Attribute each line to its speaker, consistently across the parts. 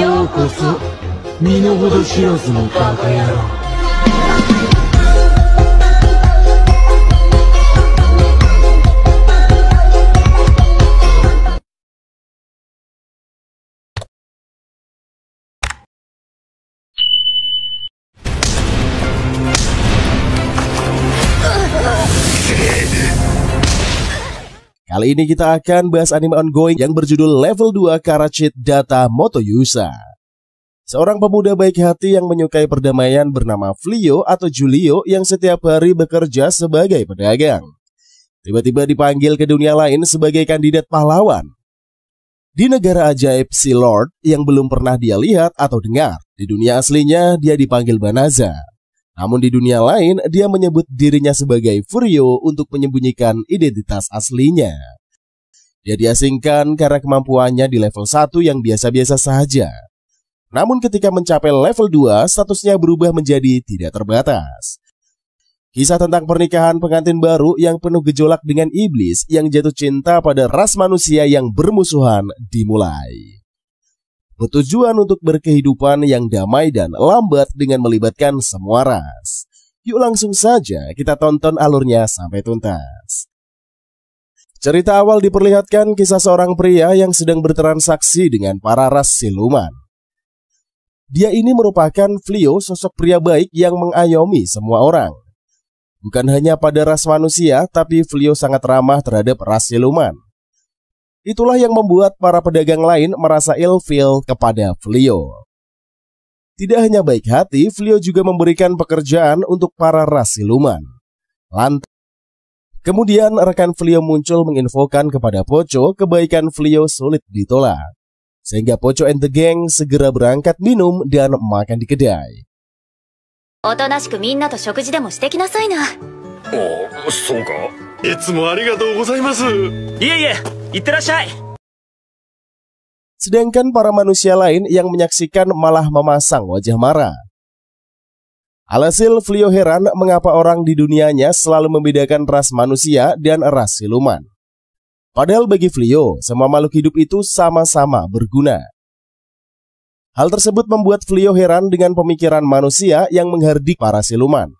Speaker 1: ようこそ身の程知らずのバカ野郎。
Speaker 2: Kali ini kita akan bahas anime ongoing yang berjudul Level 2 Karachit Data Motoyusa. Seorang pemuda baik hati yang menyukai perdamaian bernama Flio atau Julio yang setiap hari bekerja sebagai pedagang. Tiba-tiba dipanggil ke dunia lain sebagai kandidat pahlawan. Di negara ajaib Sea Lord yang belum pernah dia lihat atau dengar, di dunia aslinya dia dipanggil Banaza. Namun di dunia lain, dia menyebut dirinya sebagai Furio untuk menyembunyikan identitas aslinya. Dia diasingkan karena kemampuannya di level 1 yang biasa-biasa saja. Namun ketika mencapai level 2, statusnya berubah menjadi tidak terbatas. Kisah tentang pernikahan pengantin baru yang penuh gejolak dengan iblis yang jatuh cinta pada ras manusia yang bermusuhan dimulai. Bertujuan untuk berkehidupan yang damai dan lambat dengan melibatkan semua ras. Yuk langsung saja kita tonton alurnya sampai tuntas. Cerita awal diperlihatkan kisah seorang pria yang sedang bertransaksi dengan para ras siluman. Dia ini merupakan Flio, sosok pria baik yang mengayomi semua orang. Bukan hanya pada ras manusia, tapi Flio sangat ramah terhadap ras siluman. Itulah yang membuat para pedagang lain merasa ilfil kepada Flio. Tidak hanya baik hati, Flio juga memberikan pekerjaan untuk para ras siluman. Kemudian rekan Flio muncul menginfokan kepada Poco kebaikan Flio sulit ditolak. Sehingga Poco and the gang segera berangkat minum dan makan di kedai.
Speaker 3: おとなしくみんなと食事でもしてきなさいな。
Speaker 4: お、そうか。いつもありがとうございます。いえいえ、いってらっしゃい。
Speaker 2: Sedangkan para manusia lain yang menyaksikan malah memasang wajah marah. Alhasil Flio heran mengapa orang di dunianya selalu membedakan ras manusia dan ras siluman. Padahal bagi Flio, semua makhluk hidup itu sama-sama berguna. Hal tersebut membuat Flio heran dengan pemikiran manusia yang menghardik para siluman.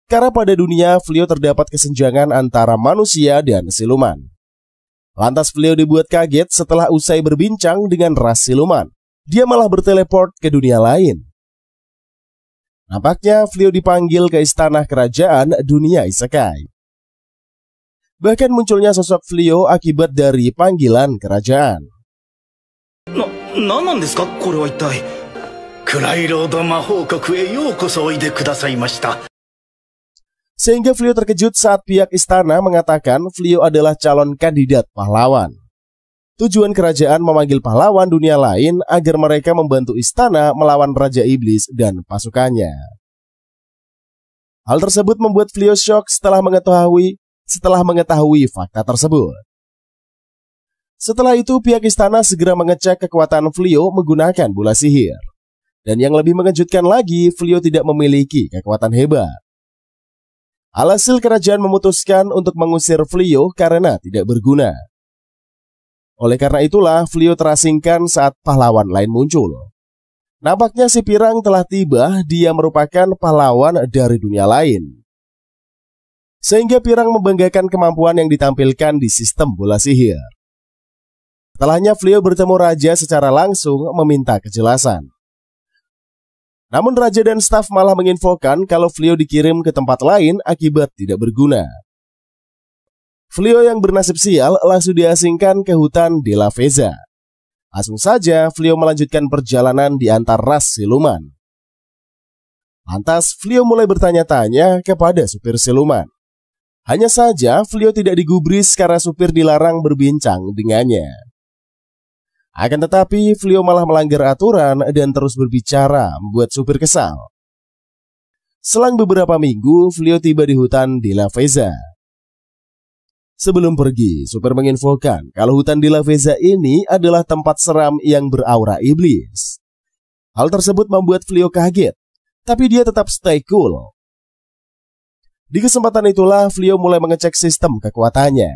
Speaker 2: Karena pada dunia Flio terdapat kesenjangan antara manusia dan siluman. Lantas Flio dibuat kaget setelah usai berbincang dengan ras siluman. Dia malah berteleport ke dunia lain. Nampaknya Flio dipanggil ke istana kerajaan dunia isekai. Bahkan munculnya sosok Flio akibat dari panggilan kerajaan.
Speaker 4: 何なんですかこれは一体。クライロード魔法国へようこそおいでくださいました。
Speaker 2: Sehingga Flio terkejut saat pihak istana mengatakan Flio adalah calon kandidat pahlawan. Tujuan kerajaan memanggil pahlawan dunia lain agar mereka membantu istana melawan Raja Iblis dan pasukannya. Hal tersebut membuat Flio shock setelah mengetahui fakta tersebut. Setelah itu pihak istana segera mengecek kekuatan Flio menggunakan bola sihir. Dan yang lebih mengejutkan lagi, Flio tidak memiliki kekuatan hebat. Alhasil kerajaan memutuskan untuk mengusir Flio karena tidak berguna. Oleh karena itulah Flio terasingkan saat pahlawan lain muncul. Nampaknya si pirang telah tiba, dia merupakan pahlawan dari dunia lain. Sehingga pirang membanggakan kemampuan yang ditampilkan di sistem bola sihir. Setelahnya Flio bertemu raja secara langsung meminta kejelasan. Namun raja dan staf malah menginfokan kalau Flio dikirim ke tempat lain akibat tidak berguna. Flio yang bernasib sial langsung diasingkan ke hutan De La Veza. Langsung saja Flio melanjutkan perjalanan di antar ras siluman. Lantas Flio mulai bertanya-tanya kepada supir siluman. Hanya saja Flio tidak digubris karena supir dilarang berbincang dengannya. Akan tetapi Flio malah melanggar aturan dan terus berbicara membuat supir kesal. Selang beberapa minggu Flio tiba di hutan De La Veza. Sebelum pergi, supir menginfokan kalau hutan De La Veza ini adalah tempat seram yang beraura iblis. Hal tersebut membuat Flio kaget, tapi dia tetap stay cool. Di kesempatan itulah Flio mulai mengecek sistem kekuatannya.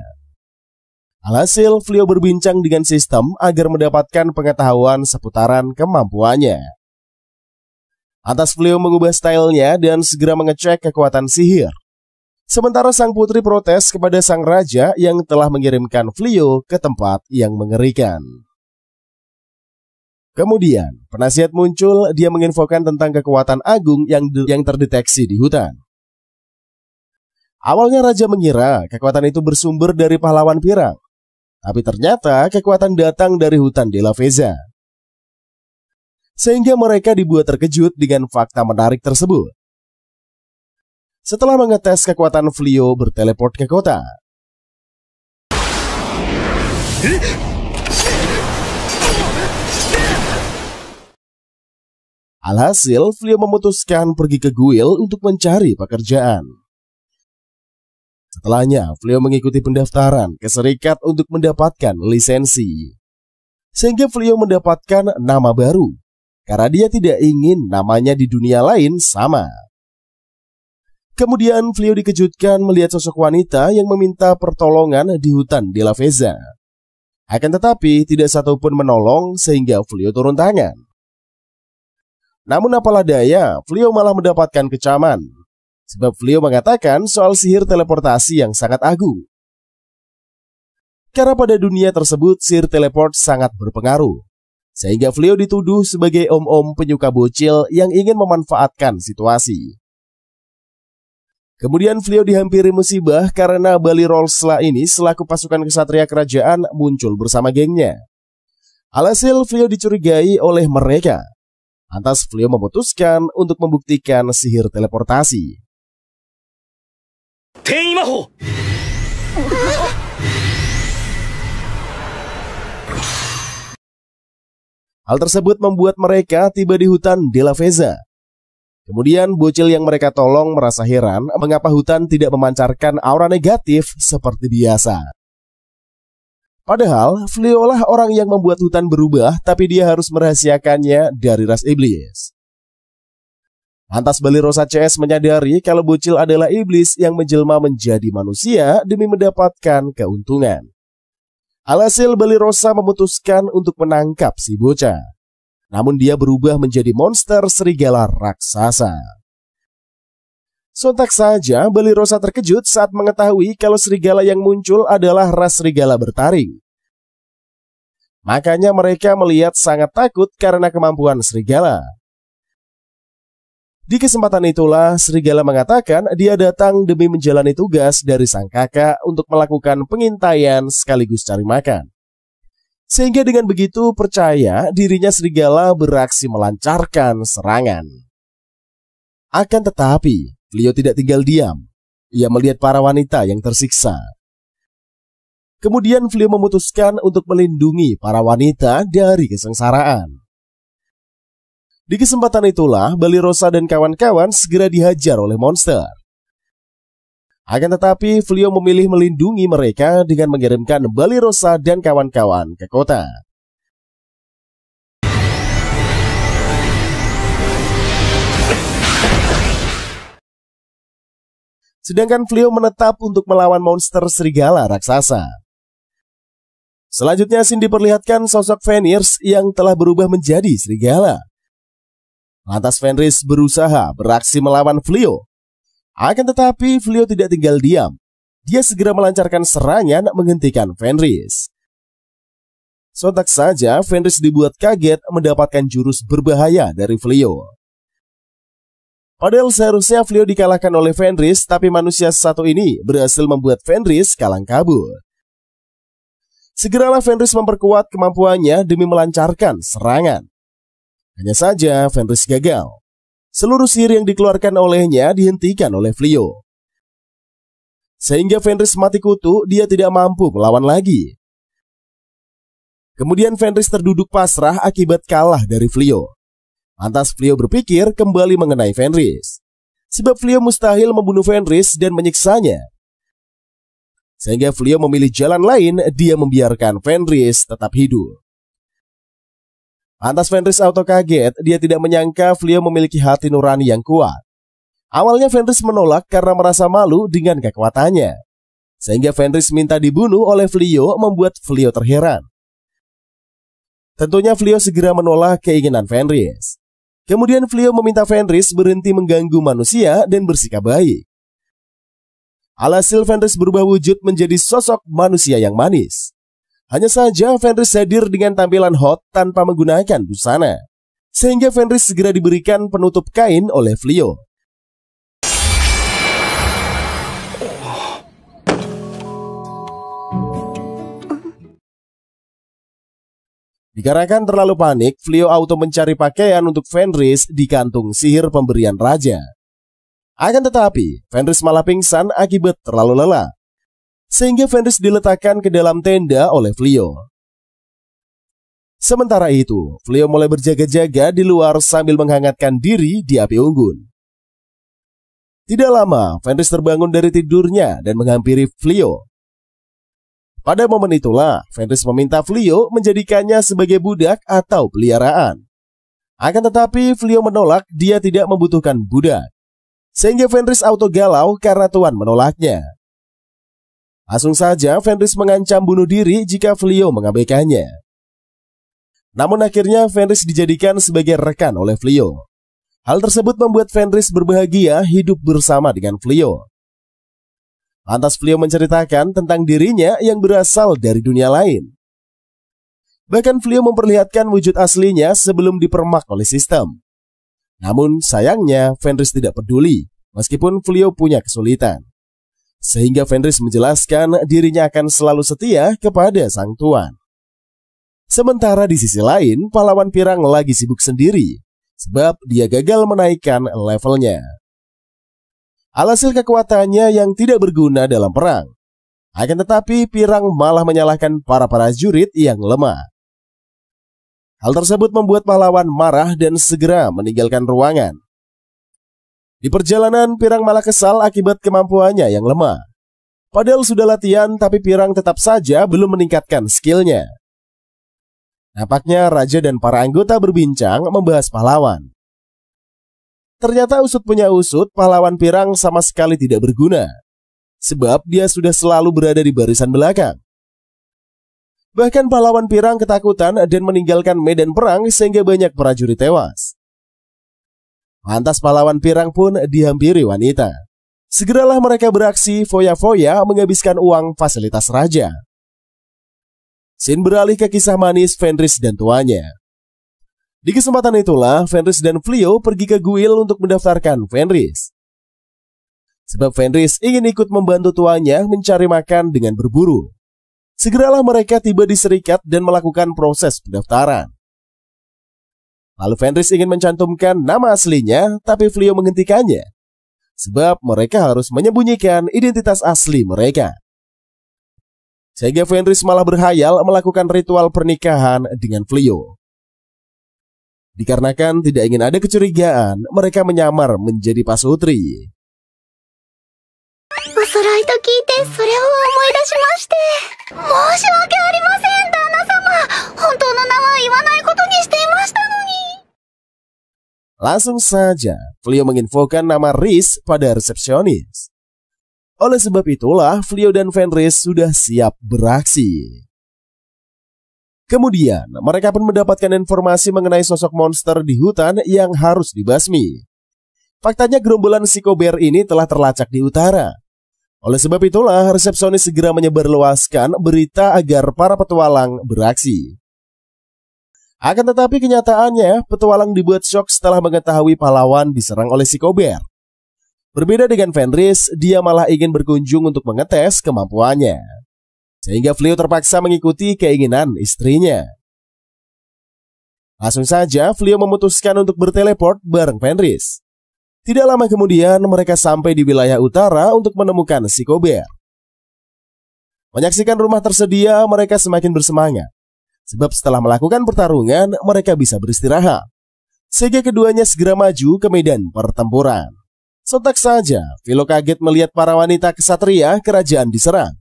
Speaker 2: Alhasil, Flio berbincang dengan sistem agar mendapatkan pengetahuan seputaran kemampuannya. Lantas Flio mengubah stylenya dan segera mengecek kekuatan sihir. Sementara sang putri protes kepada sang raja yang telah mengirimkan Flio ke tempat yang mengerikan. Kemudian, penasihat muncul, dia menginfokan tentang kekuatan agung yang terdeteksi di hutan. Awalnya raja mengira kekuatan itu bersumber dari pahlawan pirang. Tapi ternyata kekuatan datang dari hutan De La Veza. Sehingga mereka dibuat terkejut dengan fakta menarik tersebut. Setelah mengetes kekuatan Flio berteleport ke kota. Alhasil, Flio memutuskan pergi ke Guild untuk mencari pekerjaan. Setelahnya, Flio mengikuti pendaftaran ke serikat untuk mendapatkan lisensi. Sehingga Flio mendapatkan nama baru, karena dia tidak ingin namanya di dunia lain sama. Kemudian Flio dikejutkan melihat sosok wanita yang meminta pertolongan di hutan De La Veza. Akan tetapi tidak satupun menolong sehingga Flio turun tangan. Namun apalah daya, Flio malah mendapatkan kecaman. Sebab Flio mengatakan soal sihir teleportasi yang sangat agung. Karena pada dunia tersebut sihir teleport sangat berpengaruh. Sehingga Flio dituduh sebagai om-om penyuka bocil yang ingin memanfaatkan situasi. Kemudian Flio dihampiri musibah karena Balirolsla ini selaku pasukan kesatria kerajaan muncul bersama gengnya. Alhasil Flio dicurigai oleh mereka. Lantas Flio memutuskan untuk membuktikan sihir teleportasi. Hal tersebut membuat mereka tiba di hutan De La Veza. Kemudian bocil yang mereka tolong merasa heran mengapa hutan tidak memancarkan aura negatif seperti biasa. Padahal Flio lah orang yang membuat hutan berubah, tapi dia harus merahasiakannya dari ras iblis. Lantas Balirosa CS menyadari kalau bocil adalah iblis yang menjelma menjadi manusia demi mendapatkan keuntungan. Alhasil Balirosa memutuskan untuk menangkap si bocah. Namun dia berubah menjadi monster serigala raksasa. Sontak saja Balirosa terkejut saat mengetahui kalau serigala yang muncul adalah ras serigala bertaring. Makanya mereka melihat sangat takut karena kemampuan serigala. Di kesempatan itulah serigala mengatakan dia datang demi menjalani tugas dari sang kakak untuk melakukan pengintaian sekaligus cari makan. Sehingga dengan begitu percaya dirinya serigala beraksi melancarkan serangan. Akan tetapi Flio tidak tinggal diam. Ia melihat para wanita yang tersiksa. Kemudian Flio memutuskan untuk melindungi para wanita dari kesengsaraan. Di kesempatan itulah Balirosa dan kawan-kawan segera dihajar oleh monster. Akan tetapi Flio memilih melindungi mereka dengan mengirimkan Balirosa dan kawan-kawan ke kota. Sedangkan Flio menetap untuk melawan monster serigala raksasa. Selanjutnya scene diperlihatkan sosok Fenris yang telah berubah menjadi serigala. Lantas Fenris berusaha beraksi melawan Flio. Akan tetapi Flio tidak tinggal diam. Dia segera melancarkan serangan menghentikan Fenris. Sontak saja Fenris dibuat kaget mendapatkan jurus berbahaya dari Flio. Padahal seharusnya Flio dikalahkan oleh Fenris, tapi manusia satu ini berhasil membuat Fenris kalang kabut. Segeralah Fenris memperkuat kemampuannya demi melancarkan serangan. Hanya saja Fenris gagal. Seluruh sihir yang dikeluarkan olehnya dihentikan oleh Flio. Sehingga Fenris mati kutu, dia tidak mampu melawan lagi. Kemudian Fenris terduduk pasrah akibat kalah dari Flio. Lantas Flio berpikir kembali mengenai Fenris. Sebab Flio mustahil membunuh Fenris dan menyiksanya. Sehingga Flio memilih jalan lain, dia membiarkan Fenris tetap hidup. Lantas Fenris auto kaget, dia tidak menyangka Flio memiliki hati nurani yang kuat. Awalnya Fenris menolak karena merasa malu dengan kekuatannya. sehingga Fenris minta dibunuh oleh Flyo membuat Flyo terheran. Tentunya Flyo segera menolak keinginan Fenris. Kemudian Flyo meminta Fenris berhenti mengganggu manusia dan bersikap baik. Alhasil Fenris berubah wujud menjadi sosok manusia yang manis. Hanya saja Fenris hadir dengan tampilan hot tanpa menggunakan busana, sehingga Fenris segera diberikan penutup kain oleh Flyo. Dikarenakan terlalu panik, Flyo auto mencari pakaian untuk Fenris di kantung sihir pemberian raja. Akan tetapi, Fenris malah pingsan akibat terlalu lelah, sehingga Fenris diletakkan ke dalam tenda oleh Flyo. Sementara itu, Flyo mulai berjaga-jaga di luar sambil menghangatkan diri di api unggun. Tidak lama, Fenris terbangun dari tidurnya dan menghampiri Flyo. Pada momen itulah, Fenris meminta Flyo menjadikannya sebagai budak atau peliharaan. Akan tetapi, Flyo menolak, dia tidak membutuhkan budak. Sehingga Fenris auto galau karena Tuan menolaknya. Langsung saja Fenris mengancam bunuh diri jika Flyo mengabaikannya. Namun akhirnya Fenris dijadikan sebagai rekan oleh Flyo. Hal tersebut membuat Fenris berbahagia hidup bersama dengan Flyo. Lantas Flyo menceritakan tentang dirinya yang berasal dari dunia lain. Bahkan Flyo memperlihatkan wujud aslinya sebelum dipermak oleh sistem. Namun sayangnya Fenris tidak peduli meskipun Flyo punya kesulitan. Sehingga Fenris menjelaskan dirinya akan selalu setia kepada sang tuan. Sementara di sisi lain, pahlawan pirang lagi sibuk sendiri sebab dia gagal menaikkan levelnya. Alhasil kekuatannya yang tidak berguna dalam perang. Akan tetapi pirang malah menyalahkan para prajurit yang lemah. Hal tersebut membuat pahlawan marah dan segera meninggalkan ruangan. Di perjalanan, Pirang malah kesal akibat kemampuannya yang lemah. Padahal sudah latihan, tapi Pirang tetap saja belum meningkatkan skillnya. Nampaknya raja dan para anggota berbincang membahas pahlawan. Ternyata usut punya usut, pahlawan Pirang sama sekali tidak berguna. Sebab dia sudah selalu berada di barisan belakang. Bahkan pahlawan Pirang ketakutan dan meninggalkan medan perang sehingga banyak prajurit tewas. Lantas pahlawan Pirang pun dihampiri wanita. Segeralah mereka beraksi foya-foya menghabiskan uang fasilitas raja. Scene beralih ke kisah manis Fenris dan tuannya. Di kesempatan itulah Fenris dan Flyo pergi ke Guild untuk mendaftarkan Fenris. Sebab Fenris ingin ikut membantu tuannya mencari makan dengan berburu. Segeralah mereka tiba di Serikat dan melakukan proses pendaftaran. Lalu Fenris ingin mencantumkan nama aslinya, tapi Flyo menghentikannya. Sebab mereka harus menyembunyikan identitas asli mereka. Sehingga Fenris malah berhayal melakukan ritual pernikahan dengan Flyo. Dikarenakan tidak ingin ada kecurigaan, mereka menyamar menjadi pasutri.
Speaker 3: おさらいと聞いてそれを思い出しまして。申し訳ありません、旦那様。本当の名は言わないことにしていましたのに。
Speaker 2: Langsung saja, Flyo menginfokan nama Riz pada resepsionis. Oleh sebab itulah, Flyo dan Fenris sudah siap beraksi. Kemudian, mereka pun mendapatkan informasi mengenai sosok monster di hutan yang harus dibasmi. Faktanya gerombolan psikober ini telah terlacak di utara. Oleh sebab itulah, resepsionis segera menyebarluaskan berita agar para petualang beraksi. Akan tetapi kenyataannya, petualang dibuat syok setelah mengetahui pahlawan diserang oleh psikober. Berbeda dengan Fenris, dia malah ingin berkunjung untuk mengetes kemampuannya. Sehingga Flyo terpaksa mengikuti keinginan istrinya. Langsung saja Flyo memutuskan untuk berteleport bareng Fenris. Tidak lama kemudian mereka sampai di wilayah utara untuk menemukan psikober. Menyaksikan rumah tersedia, mereka semakin bersemangat. Sebab setelah melakukan pertarungan, mereka bisa beristirahat. Sehingga keduanya segera maju ke medan pertempuran. Sontak saja, Flyo kaget melihat para wanita kesatria kerajaan diserang.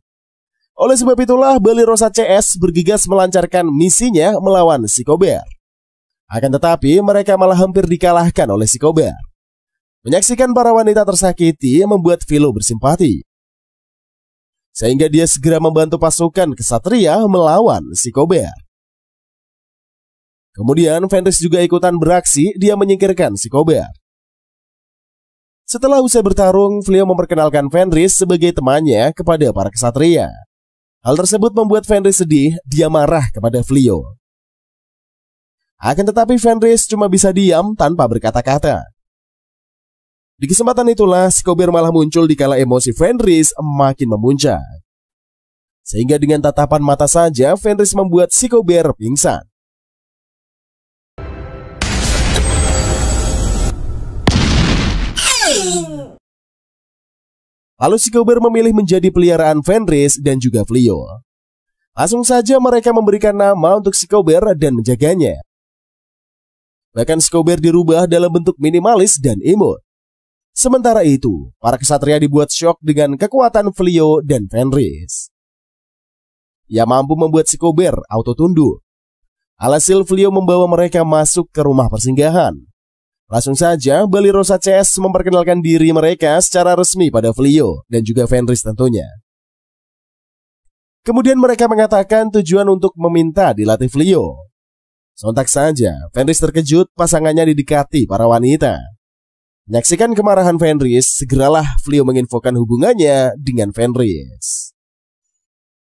Speaker 2: Oleh sebab itulah Balirosa CS bergegas melancarkan misinya melawan psikober. Akan tetapi mereka malah hampir dikalahkan oleh psikober. Menyaksikan para wanita tersakiti membuat Flyo bersimpati. sehingga dia segera membantu pasukan kesatria melawan si Kober. Kemudian Fenris juga ikutan beraksi, dia menyingkirkan si Kober. Setelah usai bertarung, Fleau memperkenalkan Fenris sebagai temannya kepada para kesatria. Hal tersebut membuat Fenris sedih, dia marah kepada Fleau. Akan tetapi Fenris cuma bisa diam tanpa berkata-kata. Di kesempatan itulah si Kober malah muncul dikala emosi Fenris makin memuncak. Sehingga dengan tatapan mata saja Fenris membuat si Kober pingsan. Lalu si Kober memilih menjadi peliharaan Fenris dan juga Fleau. Langsung saja mereka memberikan nama untuk si Kober dan menjaganya. Bahkan si Kober dirubah dalam bentuk minimalis dan imut. Sementara itu, para kesatria dibuat syok dengan kekuatan Fleau dan Fenris. Ia mampu membuat si Kober auto tunduk. Alhasil Fleau membawa mereka masuk ke rumah persinggahan. Langsung saja Balirosa CS memperkenalkan diri mereka secara resmi pada Fleau dan juga Fenris tentunya. Kemudian mereka mengatakan tujuan untuk meminta dilatih Fleau. Sontak saja Fenris terkejut pasangannya didekati para wanita. Menyaksikan kemarahan Fenris, segeralah Fleau menginfokan hubungannya dengan Fenris.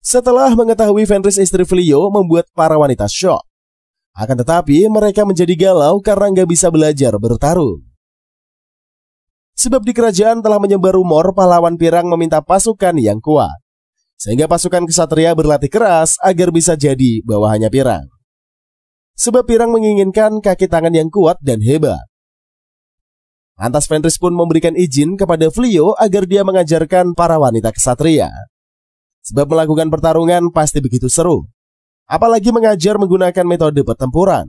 Speaker 2: Setelah mengetahui Fenris istri Fleau membuat para wanita syok. Akan tetapi mereka menjadi galau karena nggak bisa belajar bertarung. Sebab di kerajaan telah menyebar rumor pahlawan pirang meminta pasukan yang kuat. Sehingga pasukan kesatria berlatih keras agar bisa jadi bawahannya pirang. Sebab pirang menginginkan kaki tangan yang kuat dan hebat. Lantas Fenris pun memberikan izin kepada Fleau agar dia mengajarkan para wanita kesatria. Sebab melakukan pertarungan pasti begitu seru. Apalagi mengajar menggunakan metode pertempuran.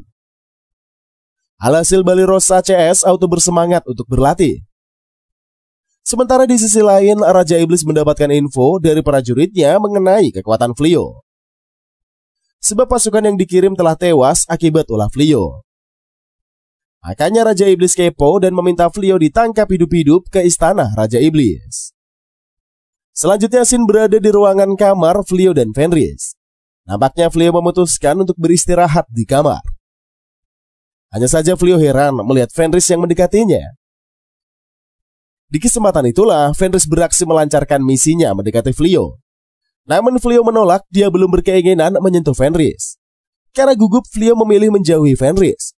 Speaker 2: Alhasil Balirosa CS auto bersemangat untuk berlatih. Sementara di sisi lain, Raja Iblis mendapatkan info dari prajuritnya mengenai kekuatan Fleau. Sebab pasukan yang dikirim telah tewas akibat ulah Fleau. Makanya Raja Iblis kepo dan meminta Fleau ditangkap hidup-hidup ke istana Raja Iblis. Selanjutnya Sin berada di ruangan kamar Fleau dan Fenris. Nampaknya Fleau memutuskan untuk beristirahat di kamar. Hanya saja Fleau heran melihat Fenris yang mendekatinya. Di kesempatan itulah Fenris beraksi melancarkan misinya mendekati Fleau. Namun Fleau menolak, dia belum berkeinginan menyentuh Fenris. Karena gugup Fleau memilih menjauhi Fenris.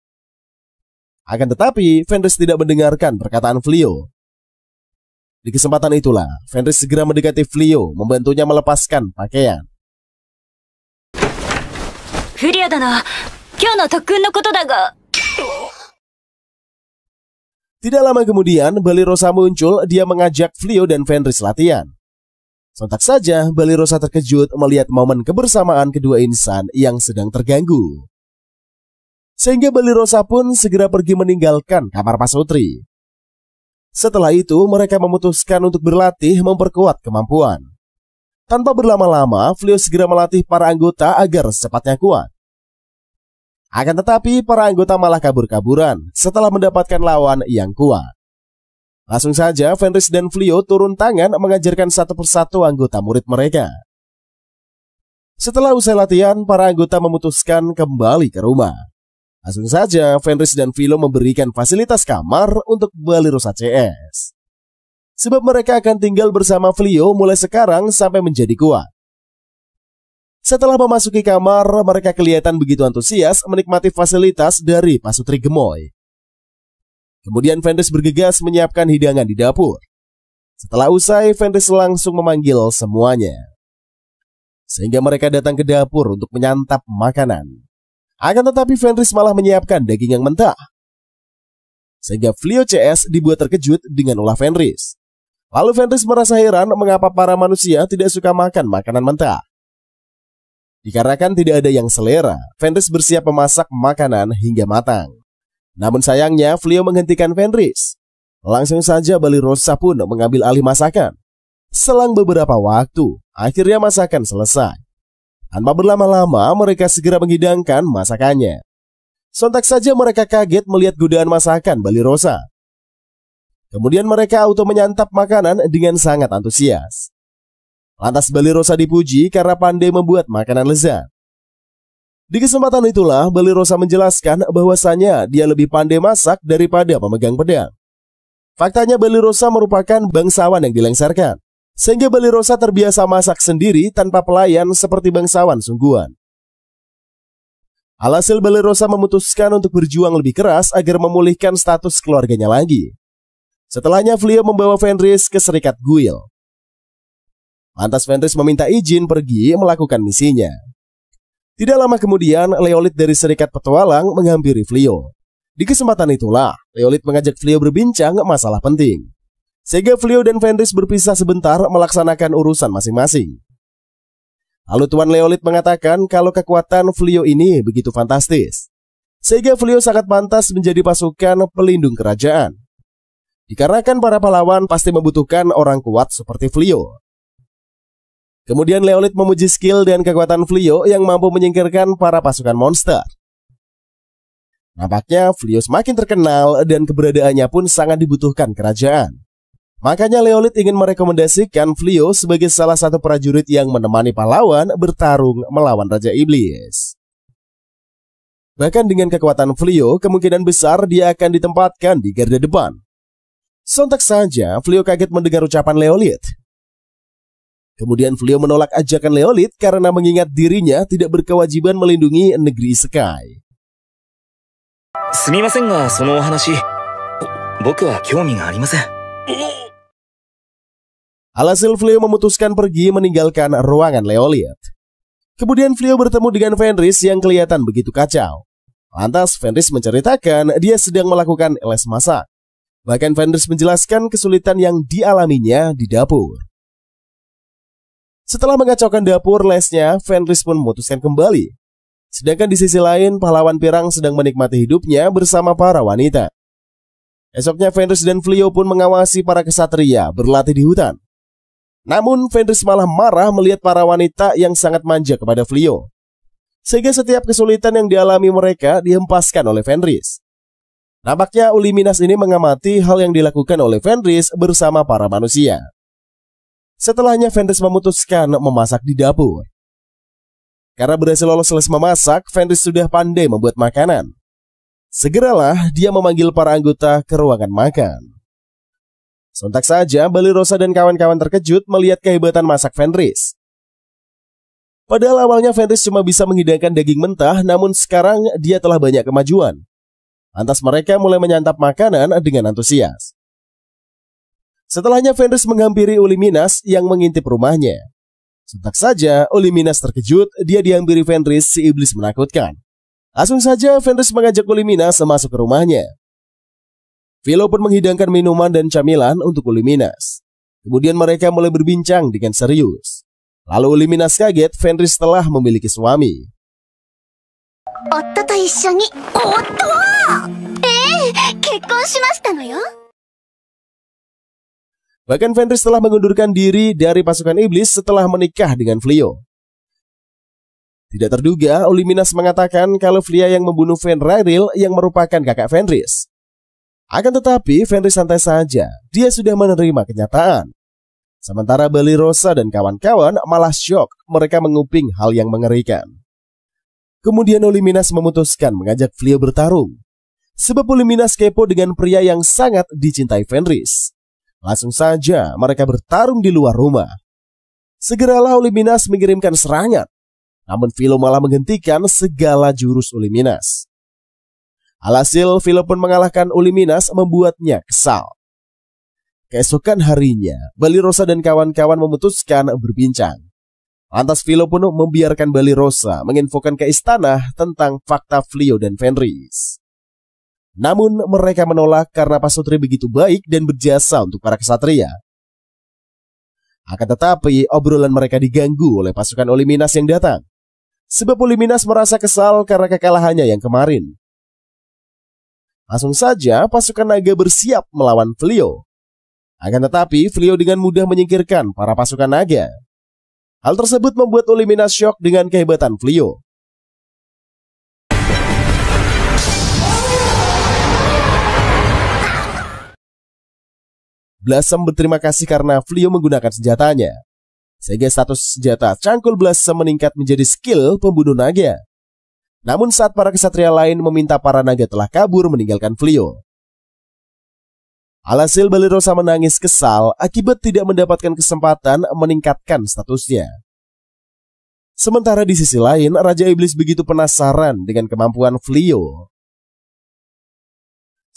Speaker 2: Akan tetapi Fenris tidak mendengarkan perkataan Fleau. Di kesempatan itulah Fenris segera mendekati Fleau, membantunya melepaskan pakaian. Tidak lama kemudian Balirosa muncul, dia mengajak Fleau dan Fenris latihan. Sontak saja Balirosa terkejut melihat momen kebersamaan kedua insan yang sedang terganggu. Sehingga Balirosa pun segera pergi meninggalkan kamar pasutri. Setelah itu mereka memutuskan untuk berlatih memperkuat kemampuan. Tanpa berlama-lama Fleau segera melatih para anggota agar secepatnya kuat. Akan tetapi para anggota malah kabur-kaburan setelah mendapatkan lawan yang kuat. Langsung saja Fenris dan Fleau turun tangan mengajarkan satu persatu anggota murid mereka. Setelah usai latihan, para anggota memutuskan kembali ke rumah. Langsung saja Fenris dan Fleau memberikan fasilitas kamar untuk Balirosa CS. Sebab mereka akan tinggal bersama Fleau mulai sekarang sampai menjadi kuat. Setelah memasuki kamar, mereka kelihatan begitu antusias menikmati fasilitas dari pasutri gemoy. Kemudian Fenris bergegas menyiapkan hidangan di dapur. Setelah usai, Fenris langsung memanggil semuanya. Sehingga mereka datang ke dapur untuk menyantap makanan. Akan tetapi Fenris malah menyiapkan daging yang mentah. Sehingga Fleau CS dibuat terkejut dengan ulah Fenris. Lalu Fenris merasa heran mengapa para manusia tidak suka makan makanan mentah. Dikarenakan tidak ada yang selera, Fenris bersiap memasak makanan hingga matang. Namun sayangnya Fleau menghentikan Fenris. Langsung saja Balirosa pun mengambil alih masakan. Selang beberapa waktu, akhirnya masakan selesai. Tanpa berlama-lama mereka segera menghidangkan masakannya. Sontak saja mereka kaget melihat godaan masakan Balirosa. Kemudian mereka auto menyantap makanan dengan sangat antusias. Lantas Balirosa dipuji karena pandai membuat makanan lezat. Di kesempatan itulah Balirosa menjelaskan bahwasanya dia lebih pandai masak daripada pemegang pedang. Faktanya Balirosa merupakan bangsawan yang dilengsarkan, sehingga Balirosa terbiasa masak sendiri tanpa pelayan seperti bangsawan sungguhan. Alhasil Balirosa memutuskan untuk berjuang lebih keras agar memulihkan status keluarganya lagi. Setelahnya Fleyo membawa Fenris ke Serikat Guild. Lantas Fenris meminta izin pergi melakukan misinya. Tidak lama kemudian, Leolith dari Serikat Petualang menghampiri Fleyo. Di kesempatan itulah, Leolith mengajak Fleyo berbincang masalah penting. Sehingga Fleyo dan Fenris berpisah sebentar melaksanakan urusan masing-masing. Lalu Tuan Leolith mengatakan kalau kekuatan Fleyo ini begitu fantastis, sehingga Fleyo sangat pantas menjadi pasukan pelindung kerajaan. Dikarenakan para pahlawan pasti membutuhkan orang kuat seperti Fleyo. Kemudian Leolith memuji skill dan kekuatan Fleyo yang mampu menyingkirkan para pasukan monster. Nampaknya Fleyo semakin terkenal dan keberadaannya pun sangat dibutuhkan kerajaan. Makanya Leolith ingin merekomendasikan Fleyo sebagai salah satu prajurit yang menemani pahlawan bertarung melawan Raja Iblis. Bahkan dengan kekuatan Fleyo, kemungkinan besar dia akan ditempatkan di garda depan. Sontak saja Fleyo kaget mendengar ucapan Leolith. Kemudian Fleyo menolak ajakan Leolith karena mengingat dirinya tidak berkewajiban melindungi negeri Isekai.
Speaker 5: Sumimasen ga sono ohanasi, boku wa kyoumi ga arimasen.
Speaker 2: Alhasil Fleyo memutuskan pergi meninggalkan ruangan Leolith. Kemudian Fleyo bertemu dengan Fenris yang kelihatan begitu kacau. Lantas Fenris menceritakan dia sedang melakukan les masak. Bahkan Fenris menjelaskan kesulitan yang dialaminya di dapur. Setelah mengacaukan dapur lesnya, Fenris pun memutuskan kembali. Sedangkan di sisi lain, pahlawan pirang sedang menikmati hidupnya bersama para wanita. Esoknya Fenris dan Fleyo pun mengawasi para kesatria berlatih di hutan. Namun Fenris malah marah melihat para wanita yang sangat manja kepada Fleyo. Sehingga setiap kesulitan yang dialami mereka dihempaskan oleh Fenris. Nampaknya Uli Minas ini mengamati hal yang dilakukan oleh Fenris bersama para manusia. Setelahnya Fenris memutuskan memasak di dapur. Karena berhasil lolos les memasak, Fenris sudah pandai membuat makanan. Segeralah dia memanggil para anggota ke ruangan makan. Sontak saja Balirosa dan kawan-kawan terkejut melihat kehebatan masak Fenris. Padahal awalnya Fenris cuma bisa menghidangkan daging mentah, namun sekarang dia telah banyak kemajuan. Lantas mereka mulai menyantap makanan dengan antusias. Setelahnya Fenris menghampiri Uli Minas yang mengintip rumahnya. Sontak saja Uli Minas terkejut, dia dihampiri Fenris si iblis menakutkan. Langsung saja Fenris mengajak Uli Minas masuk ke rumahnya. Fleyo pun menghidangkan minuman dan camilan untuk Uli Minas. Kemudian mereka mulai berbincang dengan serius. Lalu Uli Minas kaget Fenris telah memiliki suami.
Speaker 3: Otto to issho ni. Otto wa! Kekkon shimashita no yo.
Speaker 2: Bahkan Fenris telah mengundurkan diri dari pasukan iblis setelah menikah dengan Fleyo. Tidak terduga, Uli Minas mengatakan kalau Fleya yang membunuh Fenrir yang merupakan kakak Fenris. Akan tetapi, Fenris santai saja, dia sudah menerima kenyataan. Sementara Balirosa dan kawan-kawan malah syok, mereka menguping hal yang mengerikan. Kemudian Uli Minas memutuskan mengajak Fleyo bertarung. Sebab Uli Minas kepo dengan pria yang sangat dicintai Fenris. Langsung saja mereka bertarung di luar rumah. Segeralah Uli Minas mengirimkan serangan. Namun Fleyo malah menghentikan segala jurus Uli Minas. Alhasil Fleyo pun mengalahkan Uli Minas, membuatnya kesal. Keesokan harinya, Balirosa dan kawan-kawan memutuskan berbincang. Lantas Fleyo pun membiarkan Balirosa menginfokan ke istana tentang fakta Fleyo dan Fenris. Namun mereka menolak karena pasutri begitu baik dan berjasa untuk para kesatria. Akan tetapi obrolan mereka diganggu oleh pasukan Uli Minas yang datang. Sebab Uli Minas merasa kesal karena kekalahannya yang kemarin. Langsung saja pasukan naga bersiap melawan Fleyo. Akan tetapi Fleyo dengan mudah menyingkirkan para pasukan naga. Hal tersebut membuat Uli Minas syok dengan kehebatan Fleyo. Blasem berterima kasih karena Fleyo menggunakan senjatanya. sehingga status senjata Cangkul Blast meningkat menjadi skill pembunuh naga. Namun saat para kesatria lain meminta para naga telah kabur meninggalkan Flyio. Alhasil Balirosa menangis kesal akibat tidak mendapatkan kesempatan meningkatkan statusnya. Sementara di sisi lain, Raja Iblis begitu penasaran dengan kemampuan Flyio.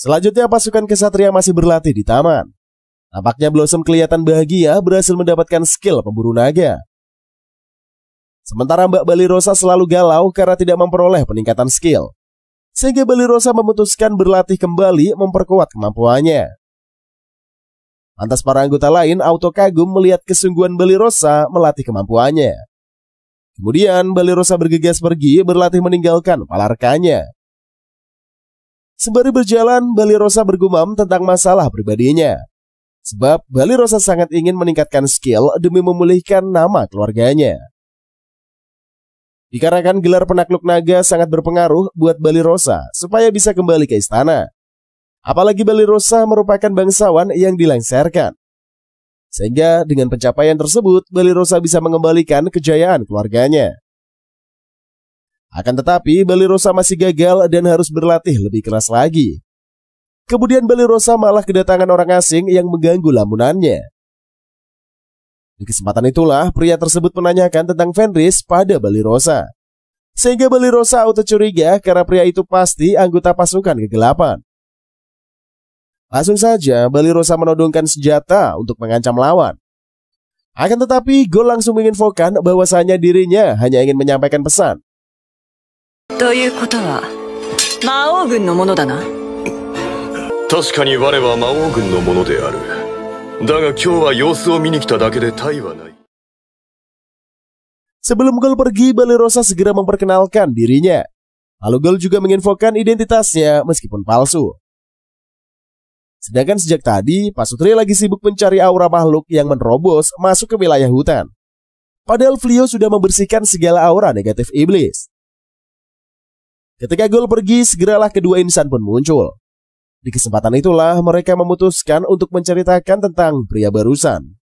Speaker 2: Selanjutnya pasukan kesatria masih berlatih di taman. Nampaknya Blossom kelihatan bahagia berhasil mendapatkan skill pemburu naga. Sementara Mbak Balirosa selalu galau karena tidak memperoleh peningkatan skill. Sehingga Balirosa memutuskan berlatih kembali memperkuat kemampuannya. Lantas para anggota lain auto kagum melihat kesungguhan Balirosa melatih kemampuannya. Kemudian Balirosa bergegas pergi berlatih meninggalkan para rekannya. Sembari berjalan, Balirosa bergumam tentang masalah pribadinya. Sebab Balirosa sangat ingin meningkatkan skill demi memulihkan nama keluarganya. Dikarenakan gelar penakluk naga sangat berpengaruh buat Balirosa supaya bisa kembali ke istana. Apalagi Balirosa merupakan bangsawan yang dilengsarkan. Sehingga dengan pencapaian tersebut, Balirosa bisa mengembalikan kejayaan keluarganya. Akan tetapi, Balirosa masih gagal dan harus berlatih lebih keras lagi. Kemudian Balirosa malah kedatangan orang asing yang mengganggu lamunannya. Di kesempatan itulah, pria tersebut menanyakan tentang Fenris pada Balirosa. Sehingga Balirosa auto curiga karena pria itu pasti anggota pasukan kegelapan. Langsung saja, Balirosa menodongkan senjata untuk mengancam lawan. Akan tetapi, Gol langsung menginfokan bahwasanya dirinya hanya ingin menyampaikan pesan.
Speaker 6: ということは魔王軍のものだな。
Speaker 7: 確かに我は魔王軍のものである。だが今日は様子を見に来ただけで他意はない。
Speaker 2: Sebelum Gol pergi, Balirosa segera memperkenalkan dirinya. Lalu Gol juga menginfokan identitasnya meskipun palsu. Sedangkan sejak tadi, Pasutri lagi sibuk mencari aura makhluk yang menerobos masuk ke wilayah hutan. Padahal Flyio sudah membersihkan segala aura negatif iblis. Ketika Gol pergi, segeralah kedua insan pun muncul. Di kesempatan itulah mereka memutuskan untuk menceritakan tentang pria barusan.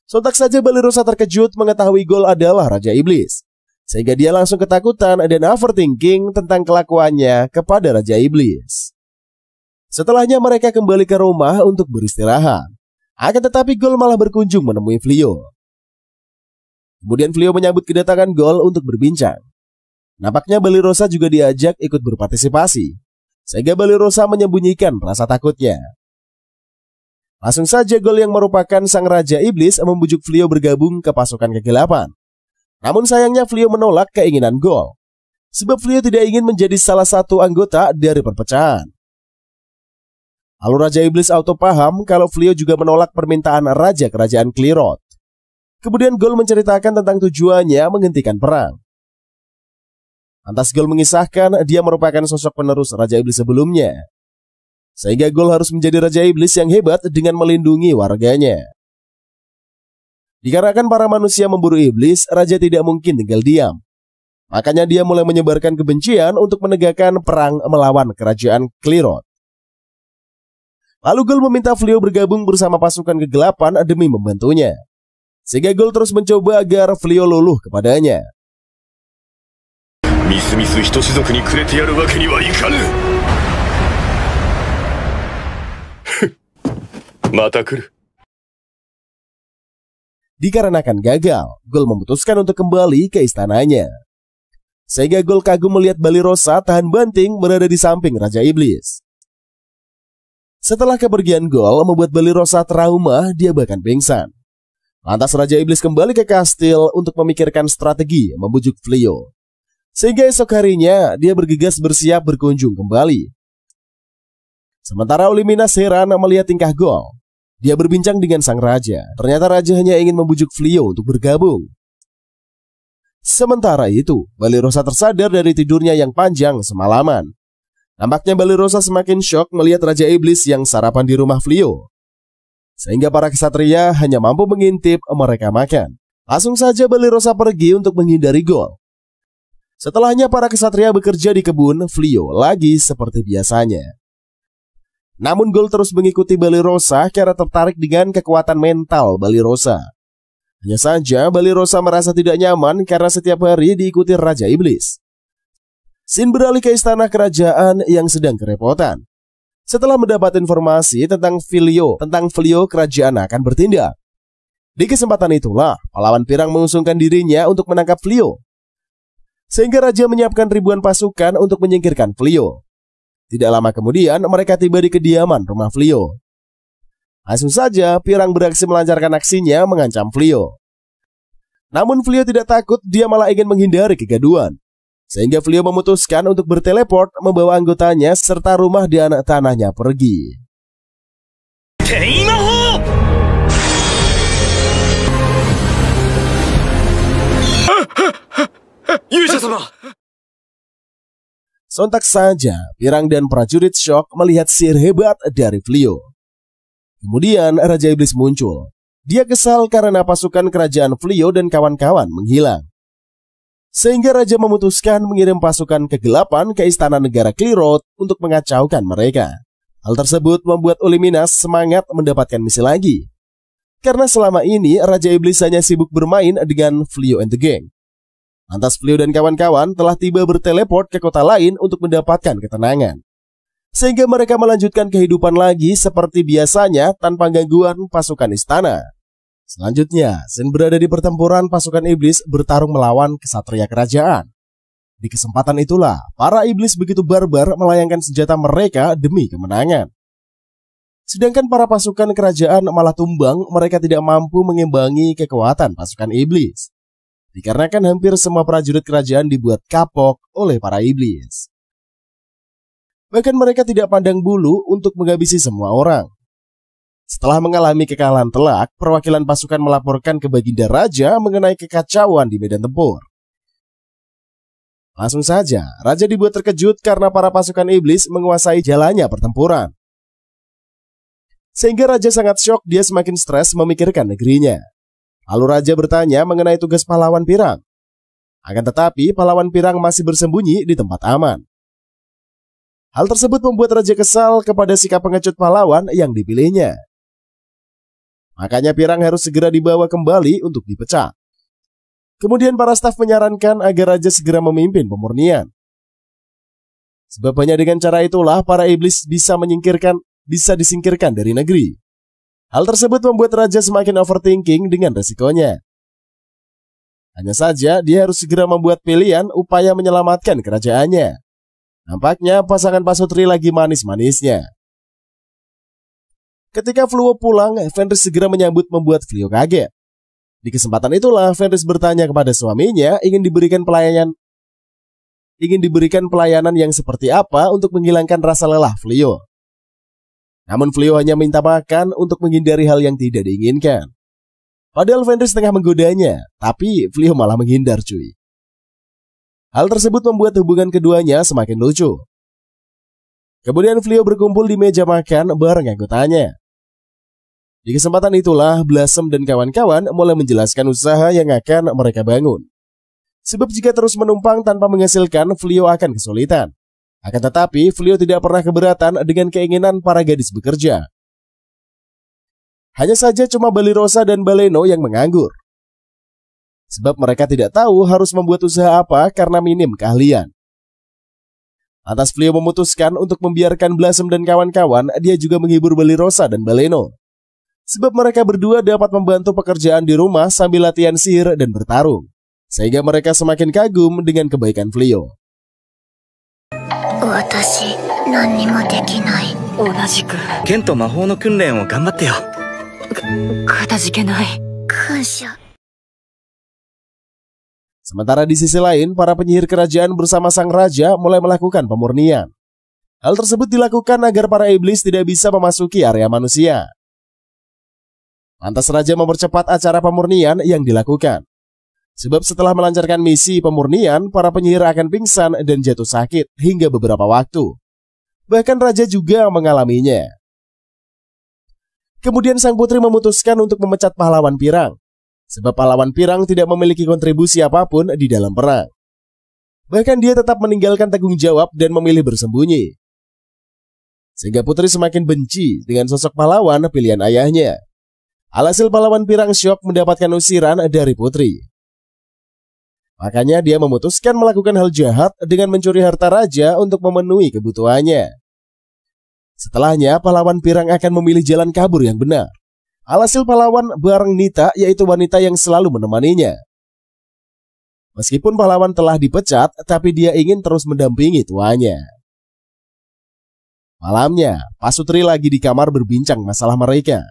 Speaker 2: Sontak saja Balirosa terkejut mengetahui Gol adalah Raja Iblis. Sehingga dia langsung ketakutan dan overthinking tentang kelakuannya kepada Raja Iblis. Setelahnya mereka kembali ke rumah untuk beristirahat. Akan tetapi Gol malah berkunjung menemui Flyio. Kemudian Flyio menyambut kedatangan Gol untuk berbincang. Nampaknya Balirosa juga diajak ikut berpartisipasi, sehingga Balirosa menyembunyikan rasa takutnya. Langsung saja Gol yang merupakan sang Raja Iblis membujuk Flyio bergabung ke pasukan kegelapan. Namun sayangnya Flyio menolak keinginan Gol, sebab Flyio tidak ingin menjadi salah satu anggota dari perpecahan. Lalu Raja Iblis auto paham kalau Flyio juga menolak permintaan Raja Kerajaan Klirot. Kemudian Gol menceritakan tentang tujuannya menghentikan perang. Lantas Gol mengisahkan dia merupakan sosok penerus Raja Iblis sebelumnya. Sehingga Gol harus menjadi Raja Iblis yang hebat dengan melindungi warganya. Dikarenakan para manusia memburu iblis, Raja tidak mungkin tinggal diam. Makanya dia mulai menyebarkan kebencian untuk menegakkan perang melawan Kerajaan Klirot. Lalu Gol meminta Flyio bergabung bersama pasukan kegelapan demi membantunya. Sehingga Gol terus mencoba agar Flyio luluh kepadanya.
Speaker 7: みすみす一種族にくれてやるわけにはいかぬ。また来る。
Speaker 2: Dikarenakan gagal, Gol memutuskan untuk kembali ke istananya. Sehingga Gol kagum melihat Balirosa tahan banting berada di samping Raja Iblis. Setelah kepergian Gol membuat Balirosa trauma, dia bahkan pingsan. Lantas Raja Iblis kembali ke kastil untuk memikirkan strategi membujuk Flyio. Sehingga esok harinya dia bergegas bersiap berkunjung kembali. Sementara Oliminas heran melihat tingkah Gol. Dia berbincang dengan sang raja. Ternyata raja hanya ingin membujuk Flyio untuk bergabung. Sementara itu, Balirosa tersadar dari tidurnya yang panjang semalaman. Nampaknya Balirosa semakin syok melihat Raja Iblis yang sarapan di rumah Flyio. Sehingga para kesatria hanya mampu mengintip mereka makan. Langsung saja Balirosa pergi untuk menghindari Gol. Setelahnya para kesatria bekerja di kebun, Flyio lagi seperti biasanya. Namun Gol terus mengikuti Balirosa karena tertarik dengan kekuatan mental Balirosa. Hanya saja Balirosa merasa tidak nyaman karena setiap hari diikuti Raja Iblis. Shin beralih ke istana kerajaan yang sedang kerepotan. Setelah mendapat informasi tentang Filio kerajaan akan bertindak. Di kesempatan itulah pahlawan pirang mengusungkan dirinya untuk menangkap Filio. Sehingga Raja menyiapkan ribuan pasukan untuk menyingkirkan Filio. Tidak lama kemudian mereka tiba di kediaman rumah Filio. Langsung saja pirang beraksi melancarkan aksinya mengancam Filio. Namun Filio tidak takut, dia malah ingin menghindari kegaduhan. Sehingga Filio memutuskan untuk berteleport membawa anggotanya serta rumah di anak tanahnya pergi. Sontak saja pirang dan prajurit syok melihat sihir hebat dari Filio. Kemudian Raja Iblis muncul. Dia kesal karena pasukan kerajaan Filio dan kawan-kawan menghilang. Sehingga Raja memutuskan mengirim pasukan kegelapan ke istana negara Clearroad untuk mengacaukan mereka. Hal tersebut membuat Uliminas semangat mendapatkan misi lagi. Karena selama ini Raja Iblis hanya sibuk bermain dengan Filio and the Gang. Lantas Filio dan kawan-kawan telah tiba berteleport ke kota lain untuk mendapatkan ketenangan. Sehingga mereka melanjutkan kehidupan lagi seperti biasanya tanpa gangguan pasukan istana. Selanjutnya, Shin berada di pertempuran pasukan iblis bertarung melawan kesatria kerajaan. Di kesempatan itulah, para iblis begitu barbar melayangkan senjata mereka demi kemenangan. Sedangkan para pasukan kerajaan malah tumbang, mereka tidak mampu mengimbangi kekuatan pasukan iblis. Dikarenakan hampir semua prajurit kerajaan dibuat kapok oleh para iblis. Bahkan mereka tidak pandang bulu untuk menghabisi semua orang. Setelah mengalami kekalahan telak, perwakilan pasukan melaporkan ke Baginda Raja mengenai kekacauan di medan tempur. Langsung saja, Raja dibuat terkejut karena para pasukan iblis menguasai jalannya pertempuran. Sehingga Raja sangat syok, dia semakin stres memikirkan negerinya. Lalu Raja bertanya mengenai tugas pahlawan pirang. Akan tetapi, pahlawan pirang masih bersembunyi di tempat aman. Hal tersebut membuat Raja kesal kepada sikap pengecut pahlawan yang dipilihnya. Makanya pirang harus segera dibawa kembali untuk dipecat. Kemudian para staf menyarankan agar Raja segera memimpin pemurnian. Sebab hanya dengan cara itulah para iblis bisa disingkirkan dari negeri. Hal tersebut membuat Raja semakin overthinking dengan resikonya. Hanya saja dia harus segera membuat pilihan upaya menyelamatkan kerajaannya. Nampaknya pasangan pasutri lagi manis-manisnya. Ketika Filio pulang, Fenris segera menyambut membuat Filio kaget. Di kesempatan itulah Fenris bertanya kepada suaminya ingin diberikan pelayanan yang seperti apa untuk menghilangkan rasa lelah Filio. Namun Filio hanya minta makan untuk menghindari hal yang tidak diinginkan. Padahal Fenris tengah menggodanya, tapi Filio malah menghindar cuy. Hal tersebut membuat hubungan keduanya semakin lucu. Kemudian Filio berkumpul di meja makan bareng anggotanya. Di kesempatan itulah Blossom dan kawan-kawan mulai menjelaskan usaha yang akan mereka bangun. Sebab jika terus menumpang tanpa menghasilkan, Filio akan kesulitan. Akan tetapi Filio tidak pernah keberatan dengan keinginan para gadis bekerja. Hanya saja cuma Balirosa dan Baleno yang menganggur. Sebab mereka tidak tahu harus membuat usaha apa karena minim keahlian. Lantas Filio memutuskan untuk membiarkan Blossom dan kawan-kawan, dia juga menghibur Balirosa dan Baleno. Sebab mereka berdua dapat membantu pekerjaan di rumah sambil latihan sihir dan bertarung. Sehingga mereka semakin kagum dengan kebaikan Filio.
Speaker 5: 剣と魔法の訓練を頑張ってよ。
Speaker 6: かたじけない。
Speaker 2: Sementara di sisi lain, para penyihir kerajaan bersama sang raja mulai melakukan pemurnian. Hal tersebut dilakukan agar para iblis tidak bisa memasuki area manusia. Lantas raja mempercepat acara pemurnian yang dilakukan. Sebab setelah melancarkan misi pemurnian, para penyihir akan pingsan dan jatuh sakit hingga beberapa waktu. Bahkan raja juga mengalaminya. Kemudian sang putri memutuskan untuk memecat pahlawan pirang. Sebab pahlawan pirang tidak memiliki kontribusi apapun di dalam perang. Bahkan dia tetap meninggalkan tanggung jawab dan memilih bersembunyi. Sehingga putri semakin benci dengan sosok pahlawan pilihan ayahnya. Alhasil pahlawan pirang syok mendapatkan usiran dari putri. Makanya dia memutuskan melakukan hal jahat dengan mencuri harta raja untuk memenuhi kebutuhannya. Setelahnya pahlawan pirang akan memilih jalan kabur yang benar. Alhasil pahlawan bareng Nita, yaitu wanita yang selalu menemaninya. Meskipun pahlawan telah dipecat, tapi dia ingin terus mendampingi tuannya. Malamnya, Pasutri lagi di kamar berbincang masalah mereka.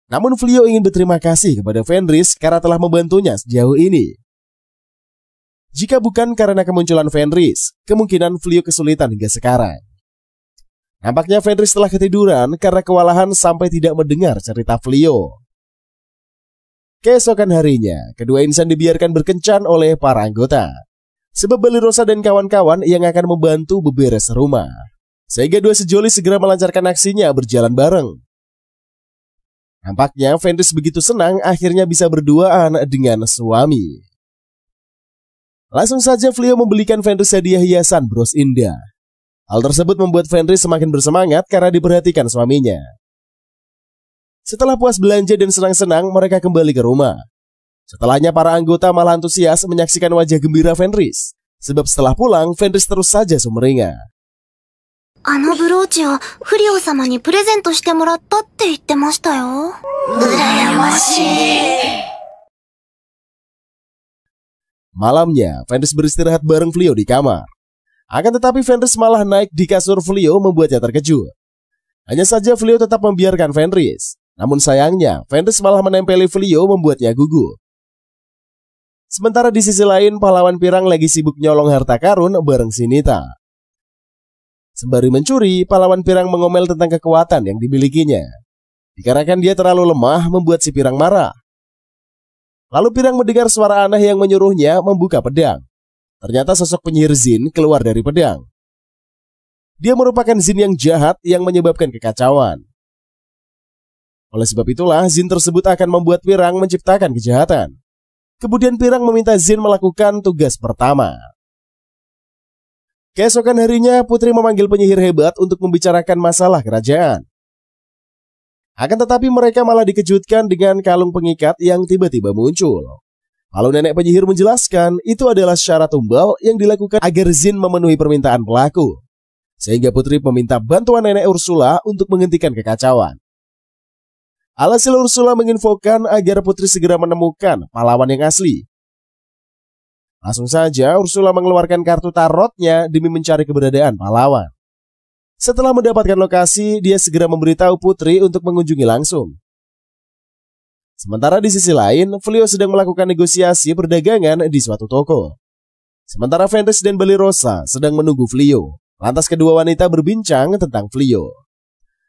Speaker 2: Namun Flyo ingin berterima kasih kepada Fenris karena telah membantunya sejauh ini. Jika bukan karena kemunculan Fenris, kemungkinan Flyo kesulitan hingga sekarang. Nampaknya Fenris telah ketiduran karena kewalahan sampai tidak mendengar cerita Flyo. Keesokan harinya, kedua insan dibiarkan berkencan oleh para anggota. Sebab Balirosa dan kawan-kawan yang akan membantu beberes rumah. Sehingga dua sejoli segera melancarkan aksinya berjalan bareng. Nampaknya Fenris begitu senang akhirnya bisa berduaan dengan suami. Langsung saja Flyo membelikan Fenris hadiah hiasan bros indah. Hal tersebut membuat Fenris semakin bersemangat karena diperhatikan suaminya. Setelah puas belanja dan senang-senang, mereka kembali ke rumah. Setelahnya para anggota malah antusias menyaksikan wajah gembira Fenris. Sebab setelah pulang, Fenris terus saja sumringah.
Speaker 3: あのブローチをフリオ様にプレゼントしてもらったって言ってましたよ。羨ましい。
Speaker 2: Malamnya, Fenris beristirahat bareng Flyo di kamar. Akan tetapi Fenris malah naik di kasur Flyo membuatnya terkejut. Hanya saja Flyo tetap membiarkan Fenris. Namun sayangnya, Fenris malah menempeli Flyo membuatnya gugup. Sementara di sisi lain, pahlawan pirang lagi sibuk nyolong harta karun bareng si Nita. Sembari mencuri, pahlawan pirang mengomel tentang kekuatan yang dimilikinya. Dikarenakan dia terlalu lemah membuat si pirang marah. Lalu pirang mendengar suara aneh yang menyuruhnya membuka pedang. Ternyata sosok penyihir Jin keluar dari pedang. Dia merupakan Jin yang jahat yang menyebabkan kekacauan. Oleh sebab itulah Jin tersebut akan membuat pirang menciptakan kejahatan. Kemudian pirang meminta Jin melakukan tugas pertama. Keesokan harinya, Putri memanggil penyihir hebat untuk membicarakan masalah kerajaan. Akan tetapi mereka malah dikejutkan dengan kalung pengikat yang tiba-tiba muncul. Lalu nenek penyihir menjelaskan itu adalah syarat tumbal yang dilakukan agar Jin memenuhi permintaan pelaku. Sehingga Putri meminta bantuan nenek Ursula untuk menghentikan kekacauan. Alhasil Ursula menginfokan agar Putri segera menemukan pahlawan yang asli. Langsung saja Ursula mengeluarkan kartu tarotnya demi mencari keberadaan pahlawan. Setelah mendapatkan lokasi, dia segera memberitahu Putri untuk mengunjungi langsung. Sementara di sisi lain, Flyo sedang melakukan negosiasi perdagangan di suatu toko. Sementara Fenris dan Balirosa sedang menunggu Flyo. Lantas kedua wanita berbincang tentang Flyo.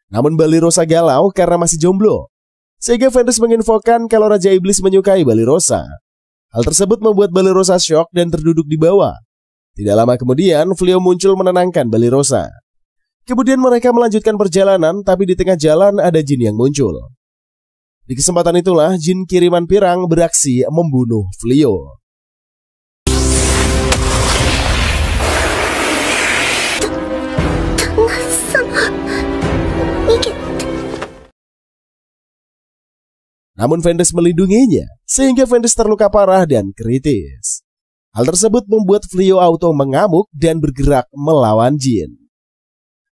Speaker 2: Namun Balirosa galau karena masih jomblo. Sehingga Fenris menginfokan kalau Raja Iblis menyukai Balirosa. Hal tersebut membuat Balirosa syok dan terduduk di bawah. Tidak lama kemudian, Flyo muncul menenangkan Balirosa. Kemudian mereka melanjutkan perjalanan, tapi di tengah jalan ada Jin yang muncul. Di kesempatan itulah, Jin kiriman pirang beraksi membunuh Flyo. Namun Fenris melindunginya, sehingga Fenris terluka parah dan kritis. Hal tersebut membuat Flyo auto mengamuk dan bergerak melawan Jin.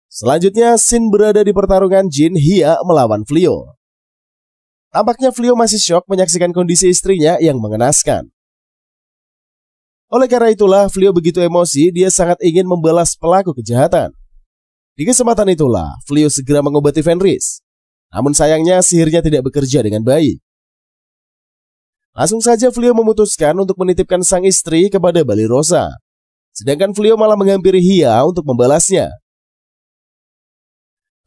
Speaker 2: Selanjutnya, Sin berada di pertarungan Jin Hia melawan Flyo. Tampaknya Flyo masih syok menyaksikan kondisi istrinya yang mengenaskan. Oleh karena itulah, Flyo begitu emosi, dia sangat ingin membalas pelaku kejahatan. Di kesempatan itulah, Flyo segera mengobati Fenris. Namun sayangnya sihirnya tidak bekerja dengan baik. Langsung saja Flyo memutuskan untuk menitipkan sang istri kepada Balirosa. Sedangkan Flyo malah menghampiri Hia untuk membalasnya.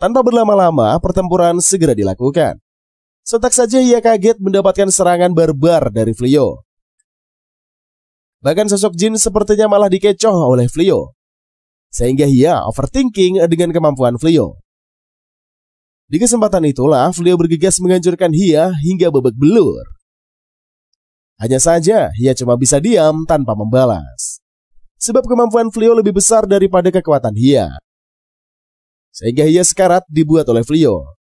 Speaker 2: Tanpa berlama-lama, pertempuran segera dilakukan. Sontak saja Hia kaget mendapatkan serangan barbar dari Flyo. Bahkan sosok Jin sepertinya malah dikecoh oleh Flyo. Sehingga Hia overthinking dengan kemampuan Flyo. Di kesempatan itulah, Flyo bergegas menghancurkan Hia hingga babak belur. Hanya saja, Hia cuma bisa diam tanpa membalas. Sebab kemampuan Flyo lebih besar daripada kekuatan Hia. Sehingga Hia sekarat dibuat oleh Flyo.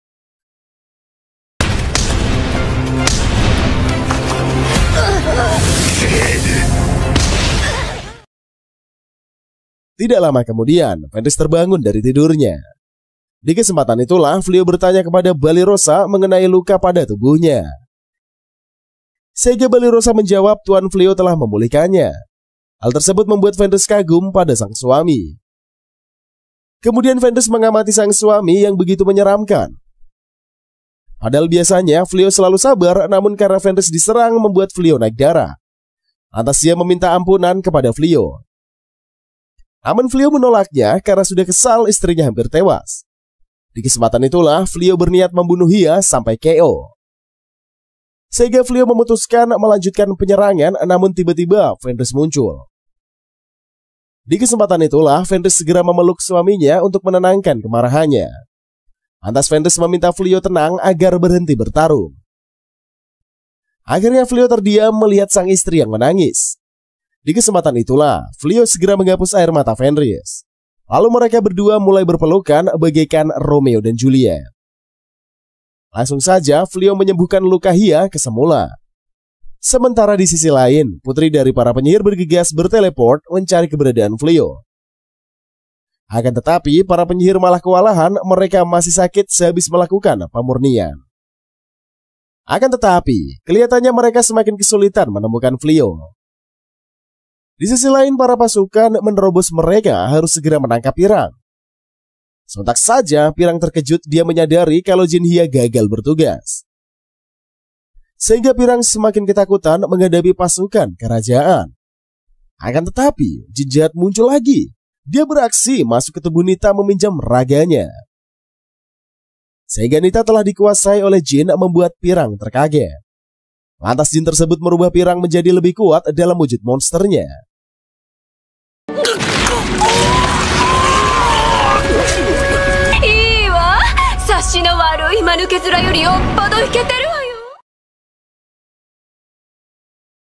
Speaker 2: Tidak lama kemudian, Fenris terbangun dari tidurnya. Di kesempatan itulah, Flio bertanya kepada Balirosa mengenai luka pada tubuhnya. Sehingga Balirosa menjawab Tuan Flio telah memulihkannya. Hal tersebut membuat Fenris kagum pada sang suami. Kemudian Fenris mengamati sang suami yang begitu menyeramkan. Padahal biasanya Flio selalu sabar, namun karena Fenris diserang membuat Flio naik darah. Lantas dia meminta ampunan kepada Flio. Namun Flio menolaknya karena sudah kesal istrinya hampir tewas. Di kesempatan itulah Flio berniat membunuh Hia sampai KO. Sehingga Flio memutuskan melanjutkan penyerangan, namun tiba-tiba Fenris muncul. Di kesempatan itulah Fenris segera memeluk suaminya untuk menenangkan kemarahannya. Lantas Fenris meminta Flio tenang agar berhenti bertarung. Akhirnya Flio terdiam melihat sang istri yang menangis. Di kesempatan itulah, Flio segera menghapus air mata Fenris. Lalu mereka berdua mulai berpelukan bagaikan Romeo dan Juliet. Langsung saja Flio menyembuhkan luka Hia ke semula. Sementara di sisi lain, putri dari para penyihir bergegas berteleport mencari keberadaan Flio. Akan tetapi, para penyihir malah kewalahan, mereka masih sakit sehabis melakukan pemurnian. Akan tetapi, kelihatannya mereka semakin kesulitan menemukan Flio. Di sisi lain, para pasukan menerobos mereka harus segera menangkap Pirang. Sontak saja, Pirang terkejut, dia menyadari kalau Jin Hia gagal bertugas. Sehingga Pirang semakin ketakutan menghadapi pasukan kerajaan. Akan tetapi, Jin jahat muncul lagi. Dia beraksi masuk ke tubuh Nita meminjam raganya. Sehingga Nita telah dikuasai oleh Jin membuat Pirang terkaget. Lantas Jin tersebut merubah Pirang menjadi lebih kuat dalam wujud monsternya.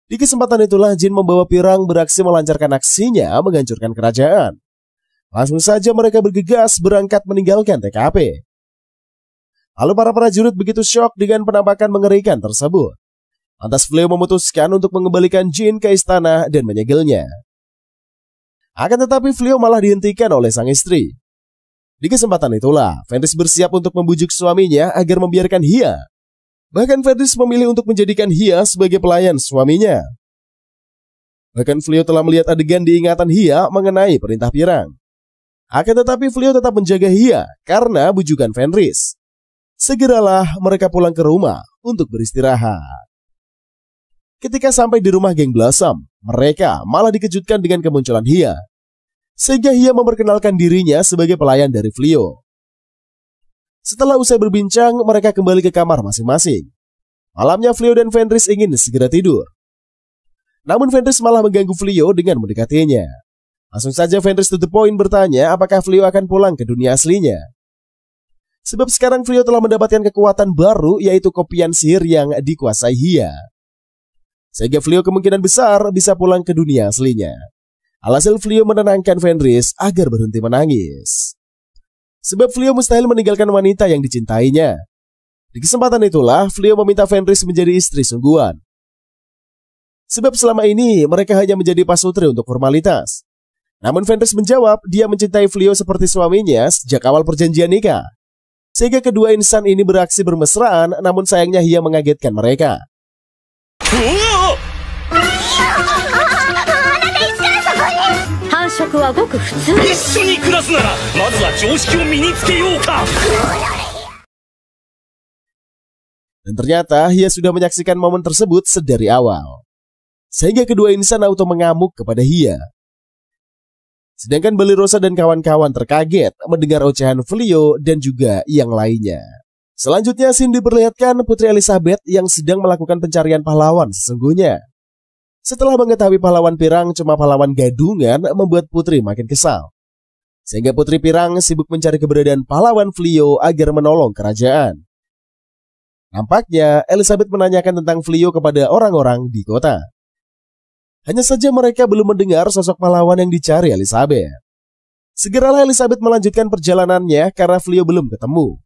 Speaker 2: Di kesempatan itulah Jin membawa Pirang beraksi melancarkan aksinya menghancurkan kerajaan. Langsung saja mereka bergegas berangkat meninggalkan TKP. Lalu para prajurit begitu syok dengan penampakan mengerikan tersebut. Lantas Fleo memutuskan untuk mengembalikan Jin ke istana dan menyegelnya. Akan tetapi Fleo malah dihentikan oleh sang istri. Di kesempatan itulah Fenris bersiap untuk membujuk suaminya agar membiarkan Hia. Bahkan Fenris memilih untuk menjadikan Hia sebagai pelayan suaminya. Bahkan Fleo telah melihat adegan diingatan Hia mengenai perintah Pirang. Akan tetapi Fleo tetap menjaga Hia karena bujukan Fenris. Segeralah mereka pulang ke rumah untuk beristirahat. Ketika sampai di rumah geng Blossom, mereka malah dikejutkan dengan kemunculan Hia. Sehingga Hia memperkenalkan dirinya sebagai pelayan dari Fleo. Setelah usai berbincang, mereka kembali ke kamar masing-masing. Malamnya Fleo dan Fenris ingin segera tidur. Namun Fenris malah mengganggu Fleo dengan mendekatinya. Langsung saja Fenris to the point bertanya apakah Fleo akan pulang ke dunia aslinya. Sebab sekarang Fleo telah mendapatkan kekuatan baru, yaitu kopian sihir yang dikuasai Hia. Sehingga Fleo kemungkinan besar bisa pulang ke dunia aslinya. Alhasil Fleo menenangkan Fenris agar berhenti menangis. Sebab Fleo mustahil meninggalkan wanita yang dicintainya. Di kesempatan itulah Fleo meminta Fenris menjadi istri sungguhan. Sebab selama ini mereka hanya menjadi pasutri untuk formalitas. Namun Fenris menjawab dia mencintai Fleo seperti suaminya sejak awal perjanjian nikah. Sehingga kedua insan ini beraksi bermesraan, namun sayangnya Hia mengagetkan mereka. Dan ternyata Hia sudah menyaksikan momen tersebut sedari awal. Sehingga kedua insan auto mengamuk kepada Hia. Sedangkan Balirosa dan kawan-kawan terkaget mendengar ocehan Fleo dan juga yang lainnya. Selanjutnya scene diperlihatkan Putri Elizabeth yang sedang melakukan pencarian pahlawan sesungguhnya. Setelah mengetahui pahlawan Pirang cuma pahlawan gadungan membuat Putri makin kesal. Sehingga Putri Pirang sibuk mencari keberadaan pahlawan Fleo agar menolong kerajaan. Nampaknya Elizabeth menanyakan tentang Fleo kepada orang-orang di kota. Hanya saja mereka belum mendengar sosok pahlawan yang dicari Elizabeth. Segeralah Elizabeth melanjutkan perjalanannya karena Fleo belum ketemu.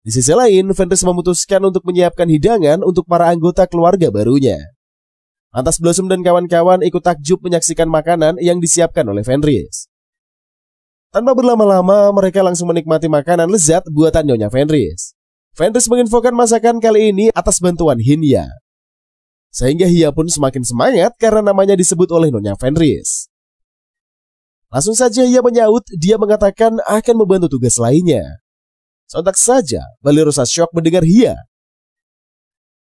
Speaker 2: Di sisi lain, Fenris memutuskan untuk menyiapkan hidangan untuk para anggota keluarga barunya. Lantas Blossom dan kawan-kawan ikut takjub menyaksikan makanan yang disiapkan oleh Fenris. Tanpa berlama-lama, mereka langsung menikmati makanan lezat buatan Nyonya Fenris. Fenris menginfokan masakan kali ini atas bantuan Hinya. Sehingga Hiya pun semakin semangat karena namanya disebut oleh Nyonya Fenris. Langsung saja Hiya menyaut, dia mengatakan akan membantu tugas lainnya. Sontak saja, Balerosa shock mendengar Hiya.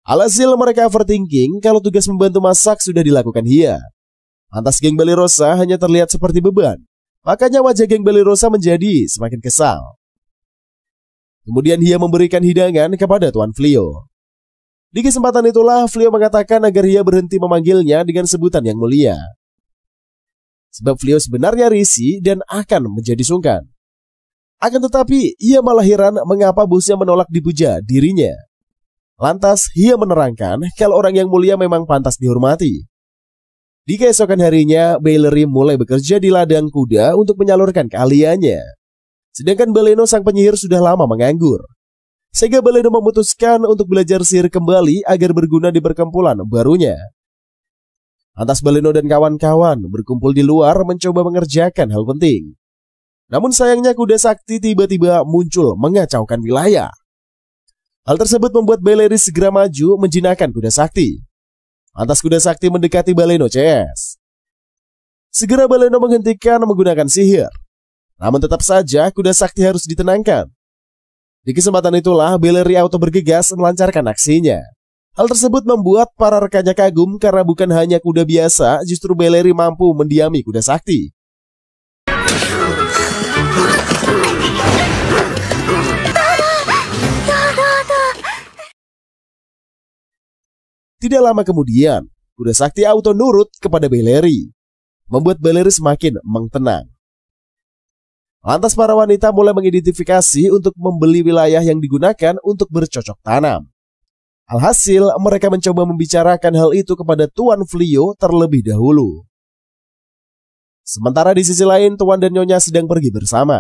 Speaker 2: Alhasil mereka overthinking kalau tugas membantu masak sudah dilakukan Hiya. Lantas geng Balerosa hanya terlihat seperti beban. Makanya wajah geng Balerosa menjadi semakin kesal. Kemudian Hiya memberikan hidangan kepada Tuan Flio. Di kesempatan itulah Flio mengatakan agar Hiya berhenti memanggilnya dengan sebutan yang mulia. Sebab Flio sebenarnya risih dan akan menjadi sungkan. Akan tetapi Hiya malah heran mengapa bosnya menolak dipuja dirinya. Lantas Hiya menerangkan kalau orang yang mulia memang pantas dihormati. Di keesokan harinya, Bailery mulai bekerja di ladang kuda untuk menyalurkan keahliannya. Sedangkan Baleno sang penyihir sudah lama menganggur. Sehingga Baleno memutuskan untuk belajar sihir kembali agar berguna di perkumpulan barunya. Lantas Baleno dan kawan-kawan berkumpul di luar mencoba mengerjakan hal penting. Namun sayangnya kuda sakti tiba-tiba muncul mengacaukan wilayah. Hal tersebut membuat Bailery segera maju menjinakkan kuda sakti. Lantas kuda sakti mendekati Baleno CS. Segera Baleno menghentikan menggunakan sihir. Namun tetap saja kuda sakti harus ditenangkan. Di kesempatan itulah Bailery auto bergegas melancarkan aksinya. Hal tersebut membuat para rekannya kagum karena bukan hanya kuda biasa, justru Bailery mampu mendiami kuda sakti. Tidak lama kemudian, kuda sakti auto nurut kepada Bailery, membuat Bailery semakin mengtenang. Lantas para wanita mulai mengidentifikasi untuk membeli wilayah yang digunakan untuk bercocok tanam. Alhasil, mereka mencoba membicarakan hal itu kepada Tuan Flio terlebih dahulu. Sementara di sisi lain, Tuan dan Nyonya sedang pergi bersama.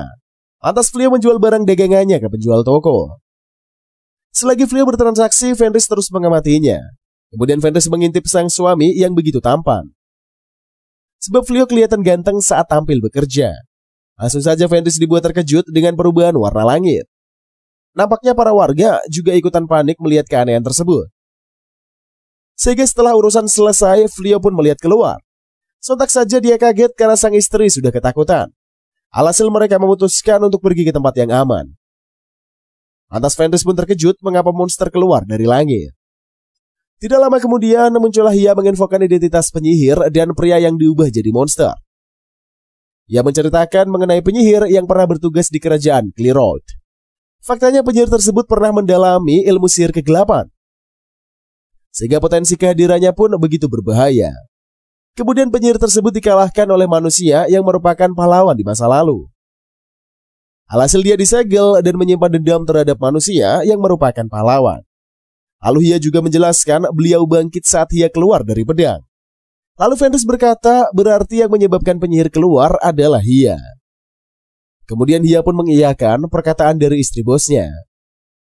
Speaker 2: Lantas Flio menjual barang dagangannya ke penjual toko. Selagi Flio bertransaksi, Fenris terus mengamatinya. Kemudian Fenris mengintip sang suami yang begitu tampan. Sebab Flio kelihatan ganteng saat tampil bekerja. Langsung saja Fenris dibuat terkejut dengan perubahan warna langit. Nampaknya para warga juga ikutan panik melihat keanehan tersebut. Sehingga setelah urusan selesai, Flio pun melihat keluar. Sontak saja dia kaget karena sang istri sudah ketakutan. Alhasil mereka memutuskan untuk pergi ke tempat yang aman. Lantas Fenris pun terkejut mengapa monster keluar dari langit. Tidak lama kemudian muncullah Hiya menginfokan identitas penyihir dan pria yang diubah jadi monster. Ia menceritakan mengenai penyihir yang pernah bertugas di kerajaan Clearroad. Faktanya penyihir tersebut pernah mendalami ilmu sihir kegelapan. Sehingga potensi kehadirannya pun begitu berbahaya. Kemudian penyihir tersebut dikalahkan oleh manusia yang merupakan pahlawan di masa lalu. Alhasil dia disegel dan menyimpan dendam terhadap manusia yang merupakan pahlawan. Lalu Hiya juga menjelaskan beliau bangkit saat Hiya keluar dari pedang. Lalu Fenris berkata berarti yang menyebabkan penyihir keluar adalah Hiya. Kemudian Hiya pun mengiyakan perkataan dari istri bosnya.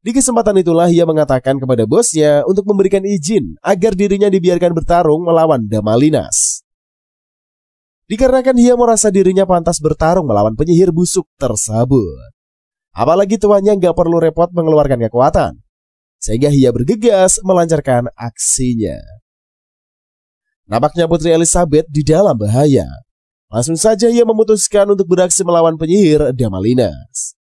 Speaker 2: Di kesempatan itulah Hiya mengatakan kepada bosnya untuk memberikan izin agar dirinya dibiarkan bertarung melawan Damalinas. Dikarenakan Hiya merasa dirinya pantas bertarung melawan penyihir busuk tersebut. Apalagi tuannya gak perlu repot mengeluarkan kekuatan. Sehingga Hiya bergegas melancarkan aksinya. Nampaknya Putri Elizabeth di dalam bahaya. Langsung saja Hiya memutuskan untuk beraksi melawan penyihir Damalinas.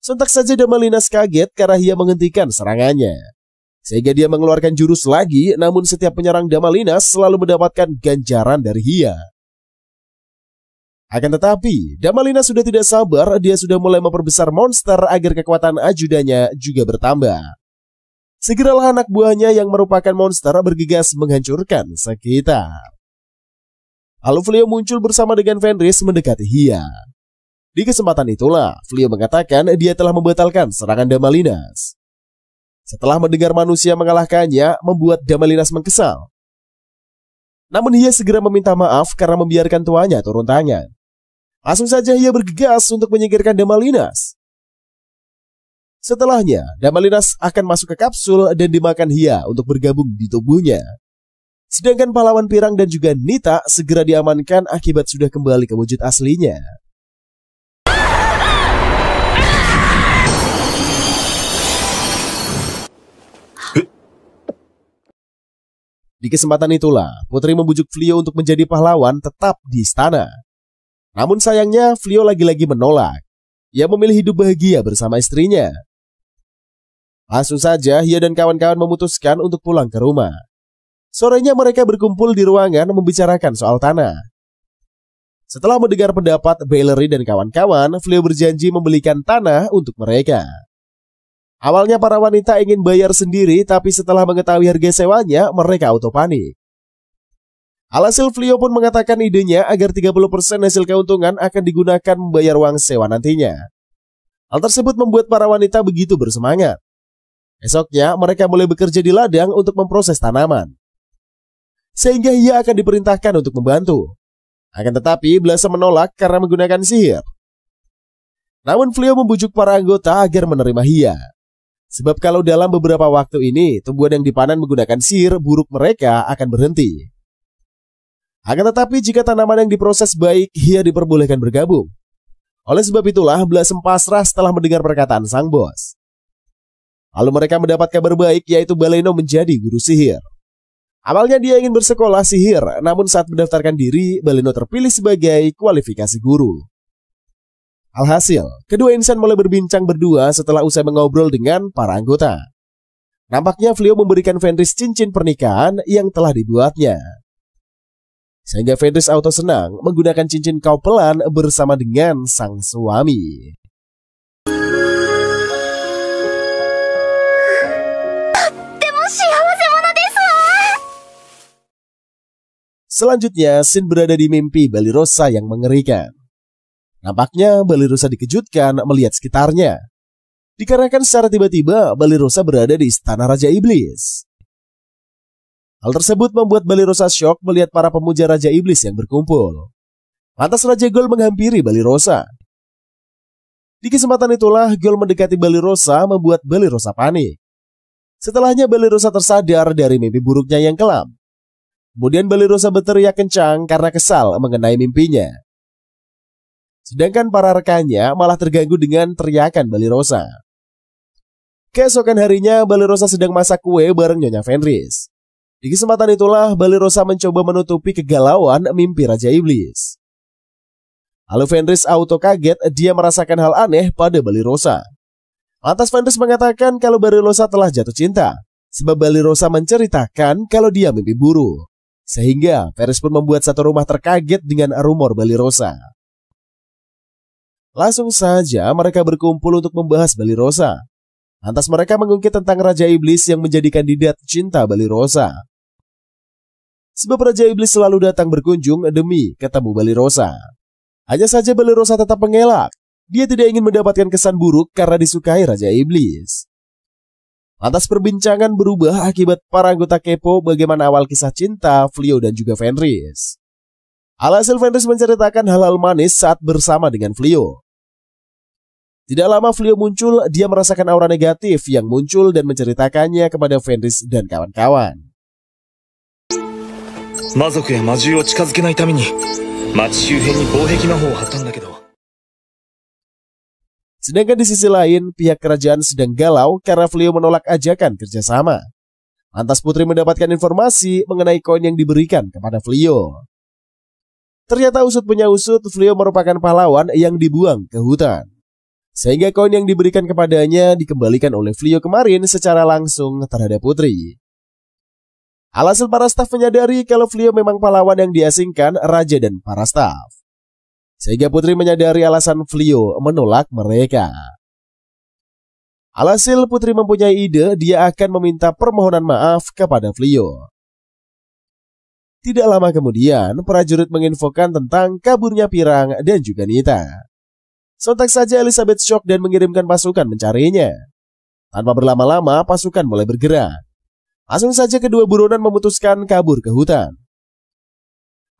Speaker 2: Sontak saja Damalinas kaget karena Hiya menghentikan serangannya. Sehingga dia mengeluarkan jurus lagi, namun setiap penyerang Damalinas selalu mendapatkan ganjaran dari Hiya. Akan tetapi, Damalinas sudah tidak sabar, dia sudah mulai memperbesar monster agar kekuatan ajudannya juga bertambah. Segeralah anak buahnya yang merupakan monster bergegas menghancurkan sekitar. Lalu Flio muncul bersama dengan Fenris mendekati Hiya. Di kesempatan itulah, Flio mengatakan dia telah membatalkan serangan Damalinas. Setelah mendengar manusia mengalahkannya, membuat Damalinas mengkesal. Namun Hiya segera meminta maaf karena membiarkan tuanya turun tangan. Langsung saja Hiya bergegas untuk menyingkirkan Damalinas. Setelahnya, Damalinas akan masuk ke kapsul dan dimakan Hia untuk bergabung di tubuhnya. Sedangkan pahlawan pirang dan juga Nita segera diamankan akibat sudah kembali ke wujud aslinya. Di kesempatan itulah, Putri membujuk Flio untuk menjadi pahlawan tetap di istana. Namun sayangnya, Flio lagi-lagi menolak. Ia memilih hidup bahagia bersama istrinya. Langsung saja, Hia dan kawan-kawan memutuskan untuk pulang ke rumah. Sorenya mereka berkumpul di ruangan membicarakan soal tanah. Setelah mendengar pendapat Bellery dan kawan-kawan, Flio berjanji membelikan tanah untuk mereka. Awalnya para wanita ingin bayar sendiri, tapi setelah mengetahui harga sewanya, mereka auto panik. Alhasil Flio pun mengatakan idenya agar 30% hasil keuntungan akan digunakan membayar uang sewa nantinya. Hal tersebut membuat para wanita begitu bersemangat. Esoknya mereka mulai bekerja di ladang untuk memproses tanaman. Sehingga ia akan diperintahkan untuk membantu. Akan tetapi Blasa menolak karena menggunakan sihir. Namun Flio membujuk para anggota agar menerima Hia. Sebab kalau dalam beberapa waktu ini tumbuhan yang dipanen menggunakan sihir buruk mereka akan berhenti. Akan tetapi jika tanaman yang diproses baik, Hia diperbolehkan bergabung. Oleh sebab itulah Blasem pasrah setelah mendengar perkataan sang bos. Lalu mereka mendapat kabar baik, yaitu Baleno menjadi guru sihir. Awalnya dia ingin bersekolah sihir, namun saat mendaftarkan diri, Baleno terpilih sebagai kualifikasi guru. Alhasil, kedua insan mulai berbincang berdua setelah usai mengobrol dengan para anggota. Nampaknya Flio memberikan Fenris cincin pernikahan yang telah dibuatnya. Sehingga Fenris auto senang menggunakan cincin kaupelan bersama dengan sang suami. Selanjutnya, Shin berada di mimpi Balirosa yang mengerikan. Nampaknya Balirosa dikejutkan melihat sekitarnya. Dikarenakan secara tiba-tiba Balirosa berada di istana Raja Iblis. Hal tersebut membuat Balirosa syok melihat para pemuja Raja Iblis yang berkumpul. Lantas Raja Gol menghampiri Balirosa. Di kesempatan itulah Gol mendekati Balirosa membuat Balirosa panik. Setelahnya Balirosa tersadar dari mimpi buruknya yang kelam. Kemudian Balirosa berteriak kencang karena kesal mengenai mimpinya. Sedangkan para rekannya malah terganggu dengan teriakan Balirosa. Keesokan harinya Balirosa sedang masak kue bareng Nyonya Fenris. Di kesempatan itulah Balirosa mencoba menutupi kegalauan mimpi Raja Iblis. Lalu Fenris auto kaget, dia merasakan hal aneh pada Balirosa. Lantas Fenris mengatakan kalau Balirosa telah jatuh cinta, sebab Balirosa menceritakan kalau dia mimpi buruk. Sehingga Fenris pun membuat satu rumah terkaget dengan rumor Balirosa. Langsung saja mereka berkumpul untuk membahas Balirosa. Lantas mereka mengungkit tentang Raja Iblis yang menjadi kandidat cinta Balirosa. Sebab Raja Iblis selalu datang berkunjung demi ketemu Balirosa. Hanya saja Balirosa tetap mengelak. Dia tidak ingin mendapatkan kesan buruk karena disukai Raja Iblis. Lantas perbincangan berubah akibat para anggota kepo bagaimana awal kisah cinta Flio dan juga Fenris. Alhasil Fenris menceritakan hal-hal manis saat bersama dengan Flio. Tidak lama Flio muncul, dia merasakan aura negatif yang muncul dan menceritakannya kepada Fenris dan kawan-kawan.
Speaker 5: 魔族や魔獣を近づけないために町周辺に防壁魔法を張ったんだけど。
Speaker 2: Sedangkan di sisi lain, pihak kerajaan sedang galau karena Flio menolak ajakan kerjasama. Lantas Putri mendapatkan informasi mengenai koin yang diberikan kepada Flio. Ternyata usut punya usut, Flio merupakan pahlawan yang dibuang ke hutan. Sehingga koin yang diberikan kepadanya dikembalikan oleh Flio kemarin secara langsung terhadap Putri. Alhasil para staf menyadari kalau Flio memang pahlawan yang diasingkan raja dan para staf. Sehingga Putri menyadari alasan Flio menolak mereka. Alhasil Putri mempunyai ide, dia akan meminta permohonan maaf kepada Flio. Tidak lama kemudian, prajurit menginfokan tentang kaburnya Pirang dan juga Nita. Sontak saja Elizabeth shock dan mengirimkan pasukan mencarinya. Tanpa berlama-lama, pasukan mulai bergerak. Langsung saja kedua buronan memutuskan kabur ke hutan.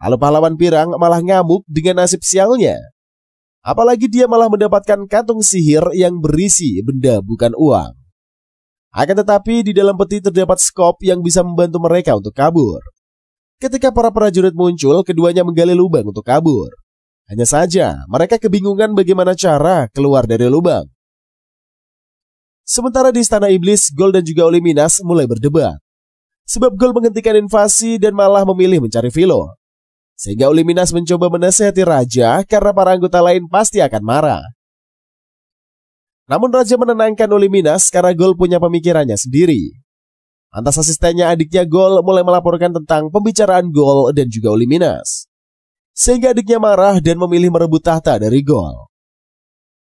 Speaker 2: Lalu pahlawan Pirang malah ngamuk dengan nasib sialnya. Apalagi dia malah mendapatkan kantung sihir yang berisi benda bukan uang. Akan tetapi di dalam peti terdapat skop yang bisa membantu mereka untuk kabur. Ketika para prajurit muncul, keduanya menggali lubang untuk kabur. Hanya saja mereka kebingungan bagaimana cara keluar dari lubang. Sementara di Istana Iblis, Gol dan juga Oliminas mulai berdebat. Sebab Gol menghentikan invasi dan malah memilih mencari Philo. Sehingga Oliminas mencoba menasihati Raja karena para anggota lain pasti akan marah. Namun Raja menenangkan Oliminas karena Gol punya pemikirannya sendiri. Lantas asistennya adiknya Gol mulai melaporkan tentang pembicaraan Gol dan juga Oliminas. Sehingga adiknya marah dan memilih merebut tahta dari Gol.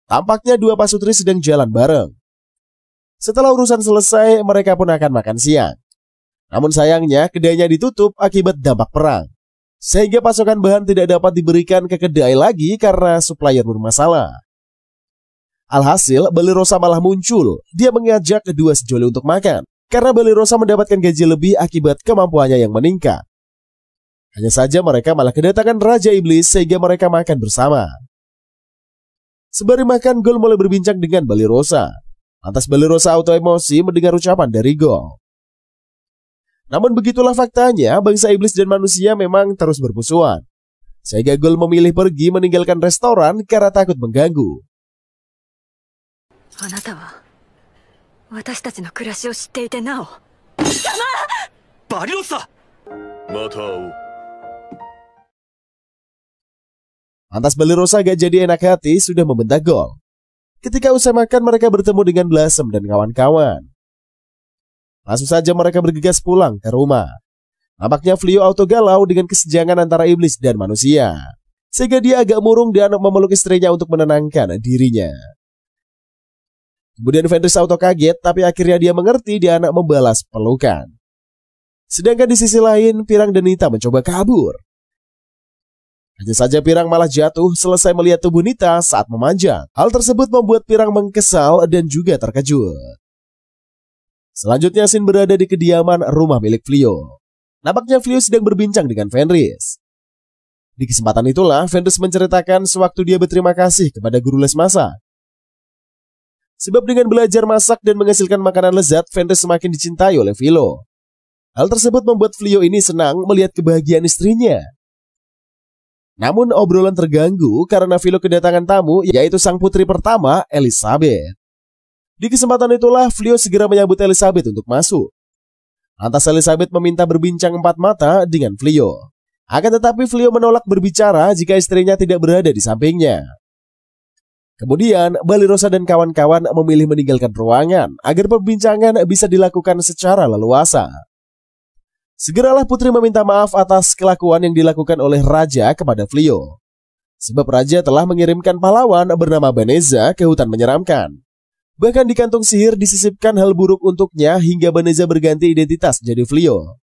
Speaker 2: Tampaknya dua pasutri sedang jalan bareng. Setelah urusan selesai, mereka pun akan makan siang. Namun sayangnya kedainya ditutup akibat dampak perang. Sehingga pasokan bahan tidak dapat diberikan ke kedai lagi karena supplier bermasalah. Alhasil, Balirosa malah muncul. Dia mengajak kedua sejoli untuk makan. Karena Balirosa mendapatkan gaji lebih akibat kemampuannya yang meningkat. Hanya saja mereka malah kedatangan Raja Iblis sehingga mereka makan bersama. Sembari makan, Gol mulai berbincang dengan Balirosa. Lantas Balirosa auto emosi mendengar ucapan dari Gol. Namun begitulah faktanya, bangsa iblis dan manusia memang terus bermusuhan. Sehingga Gol memilih pergi meninggalkan restoran karena takut mengganggu.
Speaker 5: Balirosa!
Speaker 2: Lantas Balirosa gak jadi enak hati sudah membentak Gol. Ketika usai makan mereka bertemu dengan Blossom dan kawan-kawan. Langsung saja mereka bergegas pulang ke rumah. Nampaknya Flio auto galau dengan kesenjangan antara iblis dan manusia. Sehingga dia agak murung dan memeluk istrinya untuk menenangkan dirinya. Kemudian Fenris auto kaget, tapi akhirnya dia mengerti dia anak membalas pelukan. Sedangkan di sisi lain, Pirang dan Nita mencoba kabur. Hanya saja Pirang malah jatuh selesai melihat tubuh Nita saat memanjang. Hal tersebut membuat Pirang mengkesal dan juga terkejut. Selanjutnya Sin berada di kediaman rumah milik Flio. Nampaknya Flio sedang berbincang dengan Fenris. Di kesempatan itulah Fenris menceritakan sewaktu dia berterima kasih kepada guru les masak. Sebab dengan belajar masak dan menghasilkan makanan lezat, Fenris semakin dicintai oleh Philo. Hal tersebut membuat Flio ini senang melihat kebahagiaan istrinya. Namun obrolan terganggu karena Philo kedatangan tamu, yaitu sang putri pertama, Elizabeth. Di kesempatan itulah Flio segera menyambut Elizabeth untuk masuk. Lantas Elizabeth meminta berbincang empat mata dengan Flio. Akan tetapi Flio menolak berbicara jika istrinya tidak berada di sampingnya. Kemudian Balirosa dan kawan-kawan memilih meninggalkan ruangan agar perbincangan bisa dilakukan secara leluasa. Segeralah putri meminta maaf atas kelakuan yang dilakukan oleh Raja kepada Flio. Sebab Raja telah mengirimkan pahlawan bernama Baneza ke hutan menyeramkan. Bahkan di kantung sihir disisipkan hal buruk untuknya hingga Baneza berganti identitas jadi Flio.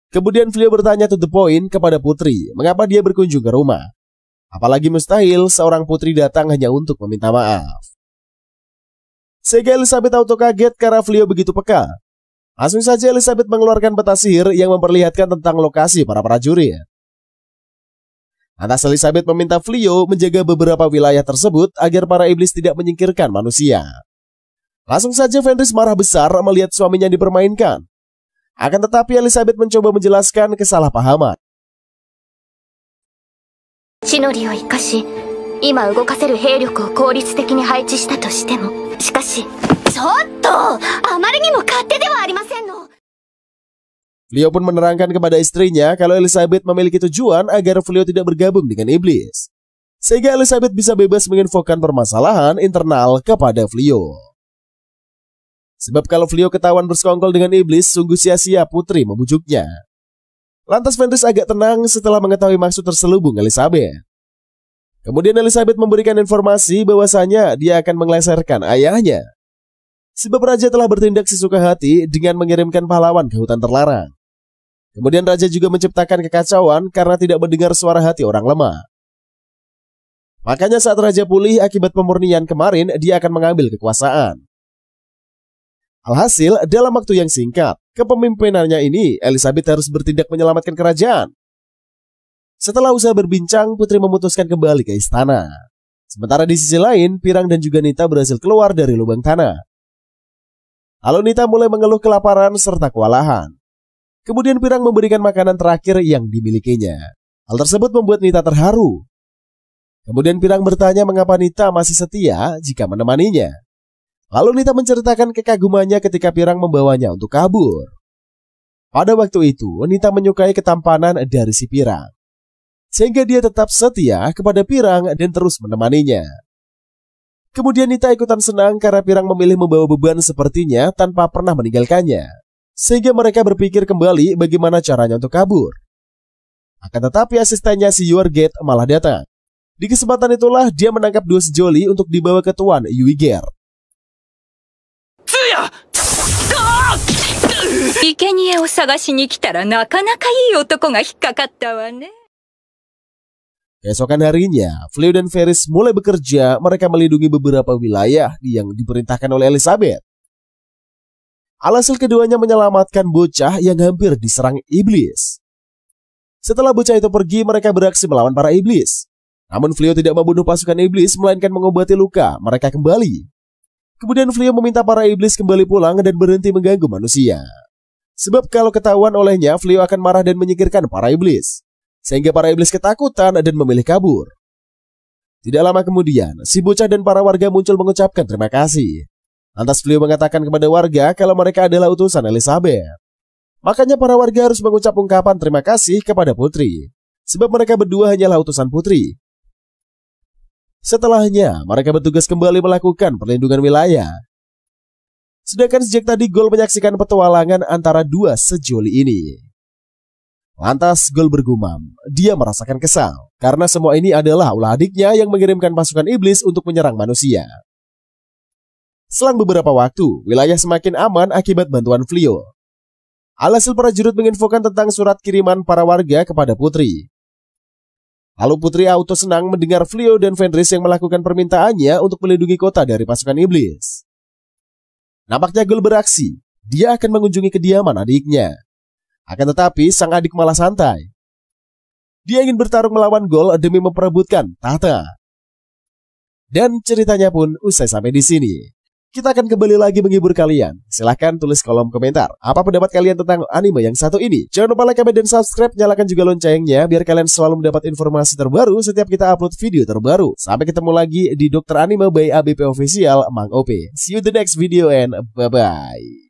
Speaker 2: Kemudian Flio bertanya to the point kepada putri mengapa dia berkunjung ke rumah. Apalagi mustahil seorang putri datang hanya untuk meminta maaf. Sehingga Elizabeth auto kaget karena Flio begitu peka. Langsung saja Elizabeth mengeluarkan peta sihir yang memperlihatkan tentang lokasi para prajurit. Lantas Elizabeth meminta Flio menjaga beberapa wilayah tersebut agar para iblis tidak menyingkirkan manusia. Langsung saja Fenris marah besar melihat suaminya dipermainkan. Akan tetapi Elizabeth mencoba menjelaskan kesalahpahaman.
Speaker 3: 地の利を生かし、今動かせる兵力を効率的に配置したとしても、しかし、ちょっと、あまりにも勝手ではありませんの。
Speaker 2: Flio pun menerangkan kepada istrinya kalau Elizabeth memiliki tujuan agar Flio tidak bergabung dengan iblis. Sehingga Elizabeth bisa bebas menginfokan permasalahan internal kepada Flio. Sebab kalau Flio ketahuan bersekongkol dengan iblis, sungguh sia-sia putri membujuknya. Lantas Fenris agak tenang setelah mengetahui maksud terselubung Elizabeth. Kemudian Elizabeth memberikan informasi bahwasanya dia akan mengeleserkan ayahnya. Sebab Raja telah bertindak sesuka hati dengan mengirimkan pahlawan ke hutan terlarang. Kemudian Raja juga menciptakan kekacauan karena tidak mendengar suara hati orang lemah. Makanya saat Raja pulih akibat pemurnian kemarin, dia akan mengambil kekuasaan. Alhasil, dalam waktu yang singkat, kepemimpinannya ini, Elizabeth harus bertindak menyelamatkan kerajaan. Setelah usaha berbincang, Putri memutuskan kembali ke istana. Sementara di sisi lain, Pirang dan juga Nita berhasil keluar dari lubang tanah. Lalu Nita mulai mengeluh kelaparan serta kewalahan. Kemudian Pirang memberikan makanan terakhir yang dimilikinya. Hal tersebut membuat Nita terharu. Kemudian Pirang bertanya mengapa Nita masih setia jika menemaninya. Lalu Nita menceritakan kekagumannya ketika Pirang membawanya untuk kabur. Pada waktu itu, Nita menyukai ketampanan dari si Pirang, sehingga dia tetap setia kepada Pirang dan terus menemaninya. Kemudian Nita ikutan senang karena Pirang memilih membawa beban sepertinya tanpa pernah meninggalkannya, sehingga mereka berpikir kembali bagaimana caranya untuk kabur. Akan tetapi asistennya si Yuarget malah datang. Di kesempatan itulah dia menangkap dua sejoli untuk dibawa ke Tuan Yuiger.
Speaker 6: 生贄を探しに来たらなかなかいい男が引っかかったわね。
Speaker 2: Keesokan harinya, Fleo dan Ferris mulai bekerja. Mereka melindungi beberapa wilayah yang diperintahkan oleh Elizabeth. Alhasil keduanya menyelamatkan bocah yang hampir diserang iblis. Setelah bocah itu pergi, mereka beraksi melawan para iblis. Namun Fleo tidak membunuh pasukan iblis, melainkan mengobati luka mereka kembali. Kemudian Fleo meminta para iblis kembali pulang dan berhenti mengganggu manusia. Sebab kalau ketahuan olehnya, Fleo akan marah dan menyingkirkan para iblis, sehingga para iblis ketakutan dan memilih kabur. Tidak lama kemudian, si bocah dan para warga muncul mengucapkan terima kasih. Lantas Fleo mengatakan kepada warga kalau mereka adalah utusan Elizabeth. Makanya para warga harus mengucap ungkapan terima kasih kepada Putri, sebab mereka berdua hanyalah utusan Putri. Setelahnya, mereka bertugas kembali melakukan perlindungan wilayah. Sedangkan sejak tadi Gol menyaksikan petualangan antara dua sejoli ini. Lantas Gol bergumam, dia merasakan kesal karena semua ini adalah ulah adiknya yang mengirimkan pasukan iblis untuk menyerang manusia. Selang beberapa waktu, wilayah semakin aman akibat bantuan Fleo. Alhasil prajurit menginfokan tentang surat kiriman para warga kepada Putri. Lalu Putri auto senang mendengar Fleo dan Fenris yang melakukan permintaannya untuk melindungi kota dari pasukan iblis. Nampaknya Gol beraksi, dia akan mengunjungi kediaman adiknya. Akan tetapi sang adik malah santai. Dia ingin bertarung melawan Gol demi memperebutkan tahta. Dan ceritanya pun usai sampai di sini. Kita akan kembali lagi menghibur kalian. Silahkan tulis kolom komentar apa pendapat kalian tentang anime yang satu ini. Jangan lupa like, comment, dan subscribe. Nyalakan juga loncengnya biar kalian selalu mendapat informasi terbaru setiap kita upload video terbaru. Sampai ketemu lagi di Dokter Anime by ABP Official Mang OP. See you the next video and bye-bye.